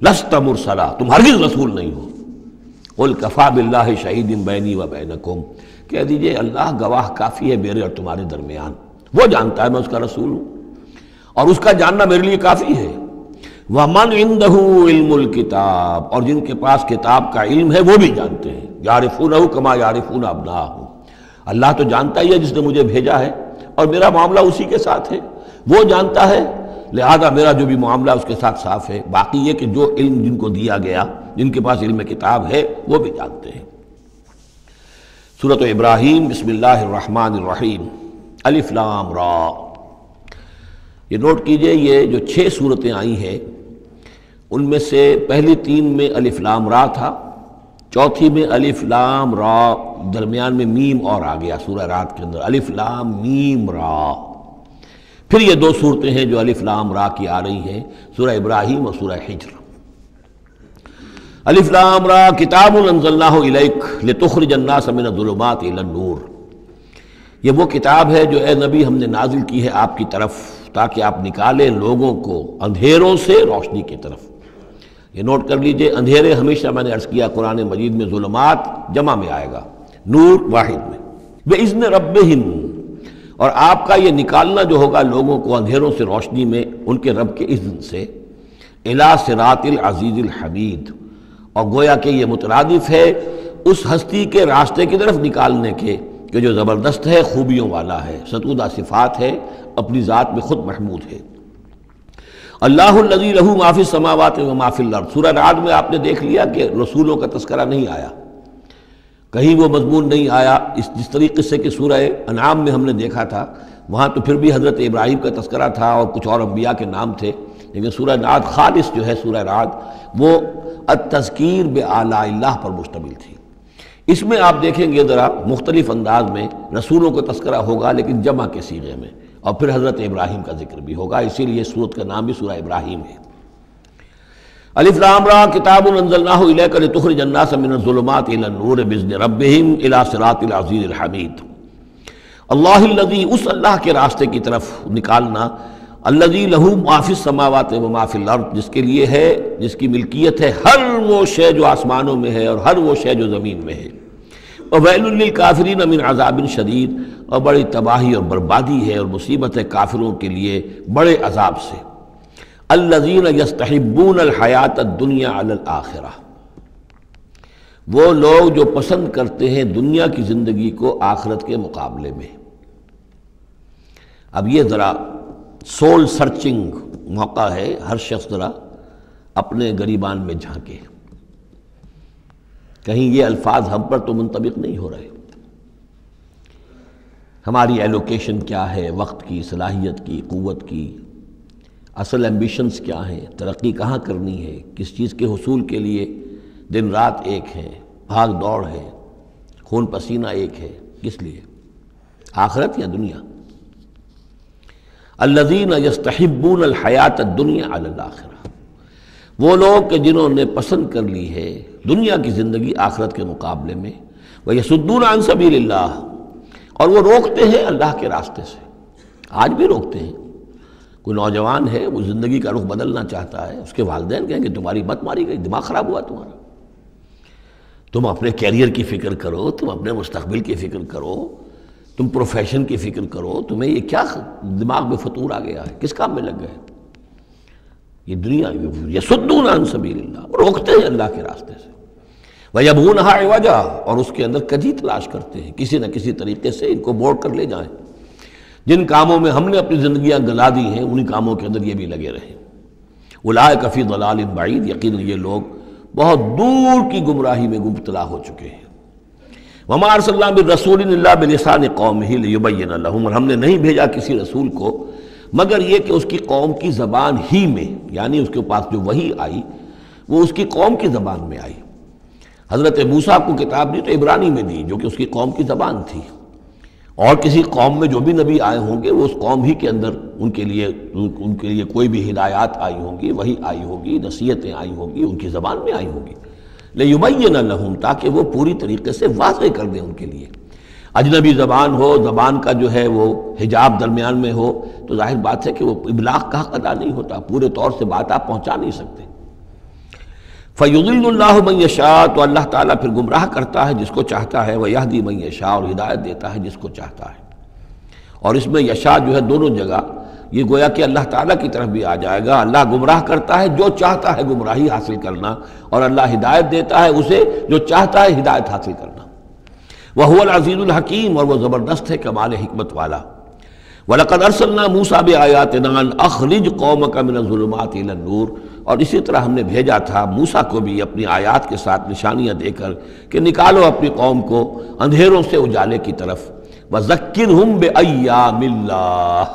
لست مرسلا، تم ہرگز رسول نہیں ہو۔ قل کفی باللہ شہید بینی و بینکم، کہہ دیجئے اللہ گواہ کافی ہے میرے اور تمہارے درمیان، وہ جانتا ہے میں اس کا رسول ہوں اور اس کا جاننا میرے لیے کافی ہے۔ وَمَنْ عِنْدَهُ عِلْمُ الْكِتَابِ، اور جن کے پاس کتاب کا علم ہے وہ بھی جانتے ہیں، يَعْرِفُونَهُ كَمَا يَعْرِفُونَ أَبْنَاءَهُمْ، اللہ تو جانتا ہی ہے جس نے مجھے بھیجا ہے اور میرا معاملہ اسی کے ساتھ ہے، وہ جانتا ہے، لہذا میرا جو بھی معاملہ اس کے ساتھ صاف ہے۔ باقی یہ کہ جو علم جن کو دیا گیا، جن کے پاس علم کتاب ہے، وہ بھی جانتے ہیں۔ سورۃ ابراہیم، بسم اللہ الرحمن الرحیم، الف لام را۔ یہ نوٹ کیجئے یہ جو 6 صورتیں آئی ہیں ان میں سے پہلی 3 میں الف لام را تھا، چوتھی میں الف لام را، درمیان میں میم اور آ گیا سورہ رات کے اندر، الف لام میم را۔ پھر یہ 2 صورتیں ہیں جو الف لام را کی آ رہی ہیں، سورہ ابراہیم اور سورہ حجر۔ الف لام را کتاب انزلناہ الیک لتخرج الناس من الظلمات الی النور، یہ وہ کتاب ہے جو اے نبی ہم نے نازل کی ہے آپ کی طرف تاکہ آپ نکالیں لوگوں کو اندھیروں سے روشنی کی طرف۔ یہ نوٹ کر لیجئے، اندھیرے ہمیشہ میں نے عرض کیا قرآن مجید میں ظلمات جمع میں آئے گا، نور واحد میں۔ بِإِذْنِ رَبِّهِمْ، اور آپ کا یہ نکالنا جو ہوگا لوگوں کو اندھیروں سے روشنی میں ان کے رب کے اذن سے، اِلَى صِرَاطِ الْعَزِيزِ الْحَمِيدِ، اور گویا کہ یہ مترادف ہے اس ہستی کے راستے کی طرف نکالنے کے کہ جو زبردست ہے، خوبیوں والا ہے، ستودہ صفات ہے، اپنی ذات میں خود محمود ہے۔ اللہ الذی لہ ما فی السماوات و ما فی الارض، سورہ رعد میں آپ نے دیکھ لیا کہ رسولوں کا تذکرہ نہیں آیا، کہیں وہ مضمون نہیں آیا، جس طریقے سے کہ سورہ انعام میں ہم نے دیکھا تھا، وہاں تو پھر بھی حضرت ابراہیم کا تذکرہ تھا اور کچھ اور انبیاء کے نام تھے، لیکن سورہ رعد خالص جو ہے سورہ رعد وہ التذکیر بآلاء اللہ پر مشتمل تھی۔ اس میں آپ دیکھیں گے ذرا مختلف انداز میں رسولوں کا تذکرہ ہوگا لیکن جمع کے صیغے میں، اور پھر حضرت ابراہیم کا ذکر بھی ہوگا، اسی لیے سورت کا نام بھی سورہ ابراہیم ہے۔ الف لام را کتاب انزلناہ الیک لتخرج الناس من الظلمات الی النور باذن ربہم الی صراط العزیز الحمید۔ اللہ الذی، اس اللہ کے راستے کی طرف نکالنا، الذی لہ ما فی السماوات و ما فی الارض، جس کے لیے ہے، جس کی ملکیت ہے ہر وہ شے جو آسمانوں میں ہے اور ہر وہ شے جو زمین میں ہے۔ وویل للکافرین من عذاب شدید، اور بڑی تباہی اور بربادی ہے اور مصیبت ہے کافروں کے لیے بڑے عذاب سے۔ الذین یستحبون الحیات الدنیا علی الآخرہ، وہ لوگ جو پسند کرتے ہیں دنیا کی زندگی کو آخرت کے مقابلے میں۔ اب یہ ذرا سول سرچنگ موقع ہے، ہر شخص ذرا اپنے گریبان میں جھانکے، کہیں یہ الفاظ ہم پر تو منطبق نہیں ہو رہے۔ ہماری ایلوکیشن کیا ہے، وقت کی، صلاحیت کی، قوت کی، اصل ایمبیشنز کیا ہیں، ترقی کہاں کرنی ہے، کس چیز کے حصول کے لیے دن رات ایک ہے، بھاگ دوڑ ہے، خون پسینہ ایک ہے، کس لیے؟ آخرت یا دنیا؟ الذین یستحبون الحیات الدنیا علی الآخرہ، وہ لوگ کہ جنہوں نے پسند کر لی ہے دنیا کی زندگی آخرت کے مقابلے میں، ویصدون عن سبیل اللہ، اور وہ روکتے ہیں اللہ کے راستے سے۔ آج بھی روکتے ہیں۔ کوئی نوجوان ہے وہ زندگی کا رخ بدلنا چاہتا ہے، اس کے والدین کہیں کہ تمہاری مت ماری گئی، دماغ خراب ہوا تمہارا، تم اپنے کیریئر کی فکر کرو، تم اپنے مستقبل کی فکر کرو، تم پروفیشن کی فکر کرو، تمہیں یہ کیا دماغ میں فطور آ گیا ہے، کس کام میں لگ گئے؟ یہ دنیا یصدون عن سبیل اللہ، روکتے ہیں اللہ کے راستے سے۔ وَيَبْغُونَهَا عِوَجًا، اور اس کے اندر کجی تلاش کرتے ہیں، کسی نہ کسی طریقے سے ان کو موڑ کر لے جائیں۔ جن کاموں میں ہم نے اپنی زندگیاں گلا دی ہیں انہی کاموں کے اندر یہ بھی لگے رہے۔ اولئک فی ضلال بعید، یقیناً یہ لوگ بہت دور کی گمراہی میں مبتلا ہو چکے ہیں۔ وما ارسلنا بالرسول الا بلسان قومہ لیبین لہم، اور ہم نے نہیں بھیجا کسی رسول کو مگر یہ کہ اس کی قوم کی زبان ہی میں، یعنی اس کے پاس جو وحی آئی وہ اس کی قوم کی زبان میں آئی۔ حضرت موسیٰ کو کتاب دی تو عبرانی میں دی، جو کہ اس کی قوم کی زبان تھی، اور کسی قوم میں جو بھی نبی آئے ہوں گے وہ اس قوم ہی کے اندر ان کے لیے کوئی بھی ہدایات آئی ہوں گی، وہی آئی ہوگی، نصیحتیں آئی ہوں گی، ان کی زبان میں آئی ہوں گی، لِيُبَيِّنَ لَهُمْ، تاکہ وہ پوری طریقے سے واضح کر دیں ان کے لیے۔ اجنبی زبان ہو، زبان کا جو ہے وہ حجاب درمیان میں ہو، تو ظاہر بات ہے کہ وہ ابلاغ کا حق ادا نہیں ہوتا، پورے طور سے بات آپ پہنچا نہیں سکتے۔ فَيُضِلُّ اللَّهُ مَن يَشَاءُ، تو اللہ تعالیٰ پھر گمراہ کرتا ہے جس کو چاہتا ہے، وَيَهْدِي مَن يَشَاءُ، اور ہدایت دیتا ہے جس کو چاہتا ہے۔ اور اس میں یشاء جو ہے دونوں جگہ یہ گویا کہ اللہ تعالیٰ کی طرف بھی آ جائے گا، اللہ گمراہ کرتا ہے جو چاہتا ہے گمراہی حاصل کرنا، اور اللہ ہدایت دیتا ہے اسے جو چاہتا ہے ہدایت حاصل کرنا۔ وَهُوَ الْعَزِيزُ الْحَكِيمُ، اور وہ زبردست ہے کمال حکمت والا۔ وَلَقَدْ أَرْسَلْنَا مُوسَىٰ بِآيَاتِنَا أَنْ أَخْرِجْ قَوْمَكَ مِنَ الظُّلُمَاتِ إِلَى النُّورِ، اور اسی طرح ہم نے بھیجا تھا موسیٰ کو بھی اپنی آیات کے ساتھ نشانیاں دے کر کہ نکالو اپنی قوم کو اندھیروں سے اجالے کی طرف۔ وَذَكِّرْهُمْ بِأَيَّامِ اللَّهِ،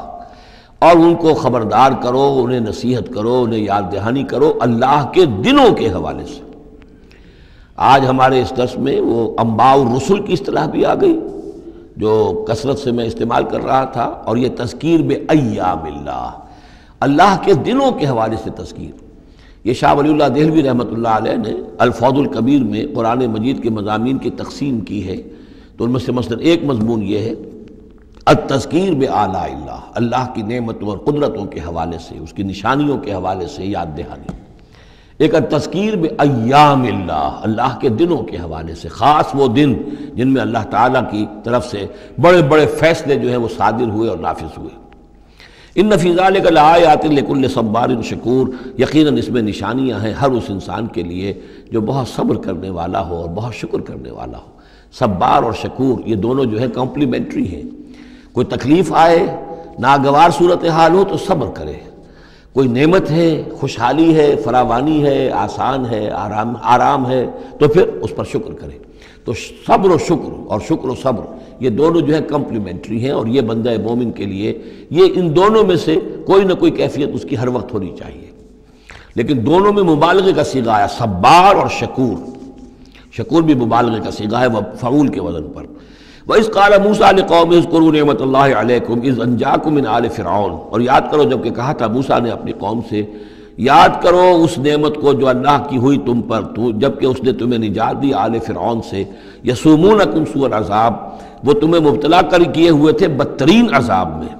اور ان کو خبردار کرو، انہیں نصیحت کرو، انہیں یاد دہانی کرو اللہ کے دنوں کے حوالے سے۔ آج ہمارے اس درس میں وہ انباء الرسل کی اصطلاح بھی آ گئی جو کثرت سے میں استعمال کر رہا تھا، اور یہ تذکیر بِأَيَّامِ اللَّهِ، اللہ کے دنوں کے حوالے سے تذکیر۔ یہ شاہ ولی اللہ دہلوی رحمۃ اللہ علیہ نے الفوض الکبیر میں قرآن مجید کے مضامین کی تقسیم کی ہے، تو ان میں سے مثلا ایک مضمون یہ ہے التذکیر بآلاء اللہ، اللہ کی نعمتوں اور قدرتوں کے حوالے سے، اس کی نشانیوں کے حوالے سے یاد دہانی۔ ایک التذکیر بایام اللہ، اللہ کے دنوں کے حوالے سے، خاص وہ دن جن میں اللہ تعالیٰ کی طرف سے بڑے بڑے فیصلے جو ہے وہ صادر ہوئے اور نافذ ہوئے۔ ان فی ذلک لآیات لکل صبار شکور، یقیناً اس میں نشانیاں ہیں ہر اس انسان کے لیے جو بہت صبر کرنے والا ہو اور بہت شکر کرنے والا ہو۔ صبار اور شکور یہ دونوں جو ہے کمپلیمنٹری ہیں۔ کوئی تکلیف آئے، ناگوار صورتحال ہو تو صبر کرے، کوئی نعمت ہے، خوشحالی ہے، فراوانی ہے، آسان ہے، آرام ہے تو پھر اس پر شکر کرے۔ تو صبر و شکر اور شکر و صبر یہ دونوں جو ہے کمپلیمنٹری ہیں، اور یہ بندہ مومن کے لیے یہ ان دونوں میں سے کوئی نہ کوئی کیفیت اس کی ہر وقت ہونی چاہیے۔ لیکن دونوں میں مبالغے کا صیغہ آیا، صبار اور شکور۔ شکور بھی مبالغے کا صیغہ ہے، فعول کے وزن پر۔ وَإِذْ قَالَ مُوسَىٰ لِقَوْمِهِ اذْكُرُوا نِعْمَتَ اللَّهِ عَلَيْكُمْ إِذْ أَنْجَاكُم مِّنْ آلِ فِرْعَوْنَ، اور یاد کرو جب کہ کہا تھا موسیٰ نے اپنی قوم سے، یاد کرو اس نعمت کو جو اللہ کی ہوئی تم پر، جب کہ اس نے تمہیں نجات دی آل فرعون سے۔ یسومونکم سوء العذاب، وہ تمہیں مبتلا کر کیے ہوئے تھے بدترین عذاب میں۔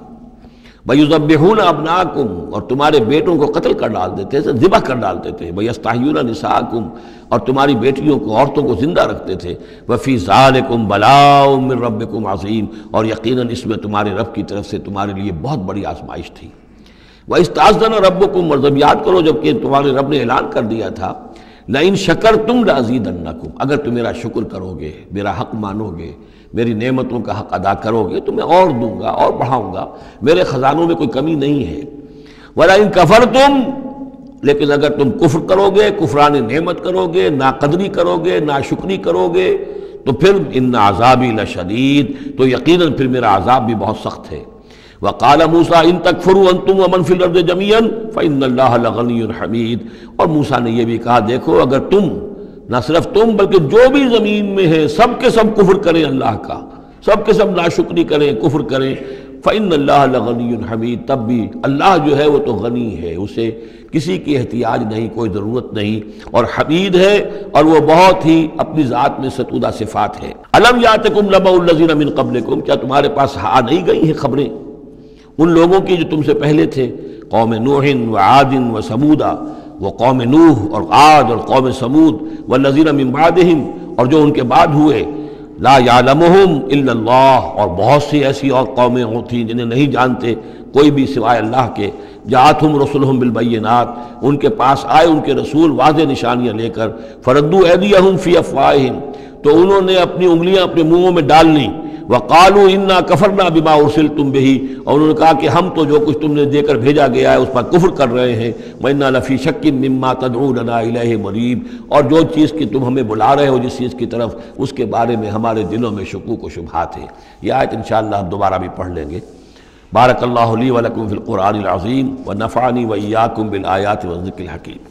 وَيُذَبِّحُونَ أَبْنَاءَكُمْ، اور تمہارے بیٹوں کو قتل کر ڈالتے تھے، ذبح کر ڈالتے تھے۔ وَيَسْتَحْيُونَ نِسَاءَكُمْ، اور تمہاری بیٹیوں کو، عورتوں کو زندہ رکھتے تھے۔ وَفِي ذَلِكُمْ بَلَاءٌ مِّن رَبِّكُمْ عَظِيمٌ، اور یقیناً اس میں تمہارے رب کی طرف سے تمہارے لیے بہت بڑی آزمائش تھی۔ وَإِسْتَأْذَنَ رَبُّكُمْ، اور جب یاد کرو جب کہ تمہارے رب نے اعلان کر دیا تھا، لَئِن شَكَرْتُمْ لَأَزِيدَنَّكُمْ، اگر تم میرا شکر کرو گے، میرا حق مانو گے، میری نعمتوں کا حق ادا کرو گے تو میں اور دوں گا اور بڑھاؤں گا، میرے خزانوں میں کوئی کمی نہیں ہے۔ وَلَئِن كَفَرْتُمْ، لیکن اگر تم کفر کرو گے، کفران نعمت کرو گے، ناقدری کرو گے، ناشکری کرو گے، تو پھر ان عذابی لشدید، تو یقیناً پھر میرا عذاب بھی بہت سخت ہے۔ وَقَالَ مُوسَىٰ إِن تَكْفُرُوا أَنتُمْ وَمَنْ فِي الْأَرْضِ جَمِيعًا فَإِنَّ اللَّهَ لَغَنِيٌّ حَمِيدٌ، اور موسیٰ نے یہ بھی کہا دیکھو اگر تم، نہ صرف تم بلکہ جو بھی زمین میں ہے سب کے سب کفر کریں اللہ کا، سب کے سب ناشکری کریں، کفر کریں، فَإِنَّ اللَّهَ لَغَنِيٌّ حَمِيدٌ، تب بھی اللہ جو ہے وہ تو غنی ہے، اسے کسی کی احتیاج نہیں، کوئی ضرورت نہیں، اور حمید ہے، اور وہ بہت ہی اپنی ذات میں ستودہ صفات ہے۔ أَلَمْ يَأْتِكُمْ نَبَأُ الَّذِينَ مِن قَبْلِكُمْ، کیا تمہارے پاس آ نہیں گئی ہیں خبریں ان لوگوں کی جو تم سے پہلے تھے، قوم نوح وعاد وثمود، وہ قوم نوح اور عاد اور قوم ثمود، والذین من بعدہم، اور جو ان کے بعد ہوئے، لا یعلمہم الا اللہ، اور بہت سی ایسی اور قومیں ہوتی جنہیں نہیں جانتے کوئی بھی سوائے اللہ کے۔ جاءتہم رسلہم بالبینات، ان کے پاس آئے ان کے رسول واضح نشانیاں لے کر، فردوا ایدیہم فی افواہہم، تو انہوں نے اپنی انگلیاں اپنے منہوں میں ڈال لیں، وقالوا انا کفرنا بما ارسلتم به، اور انہوں نے کہا کہ ہم تو جو کچھ تم نے دے کر بھیجا گیا ہے اس پر کفر کر رہے ہیں، وَإِنَّا لَفِي شَكٍّ مِّمَّا تَدْعُونَنَا إِلَيْهِ مُرِيبٍ، اور جو چیز کی تم ہمیں بلا رہے ہو جس چیز کی طرف، اس کے بارے میں ہمارے دلوں میں شکوک و شبہات ہیں۔ یہ آیت انشاءاللہ ہم دوبارہ بھی پڑھ لیں گے۔ بارک اللہ لی ولکم فی القرآن العظیم ونفعنی وإیاکم بالآیات والذکر الحکیم۔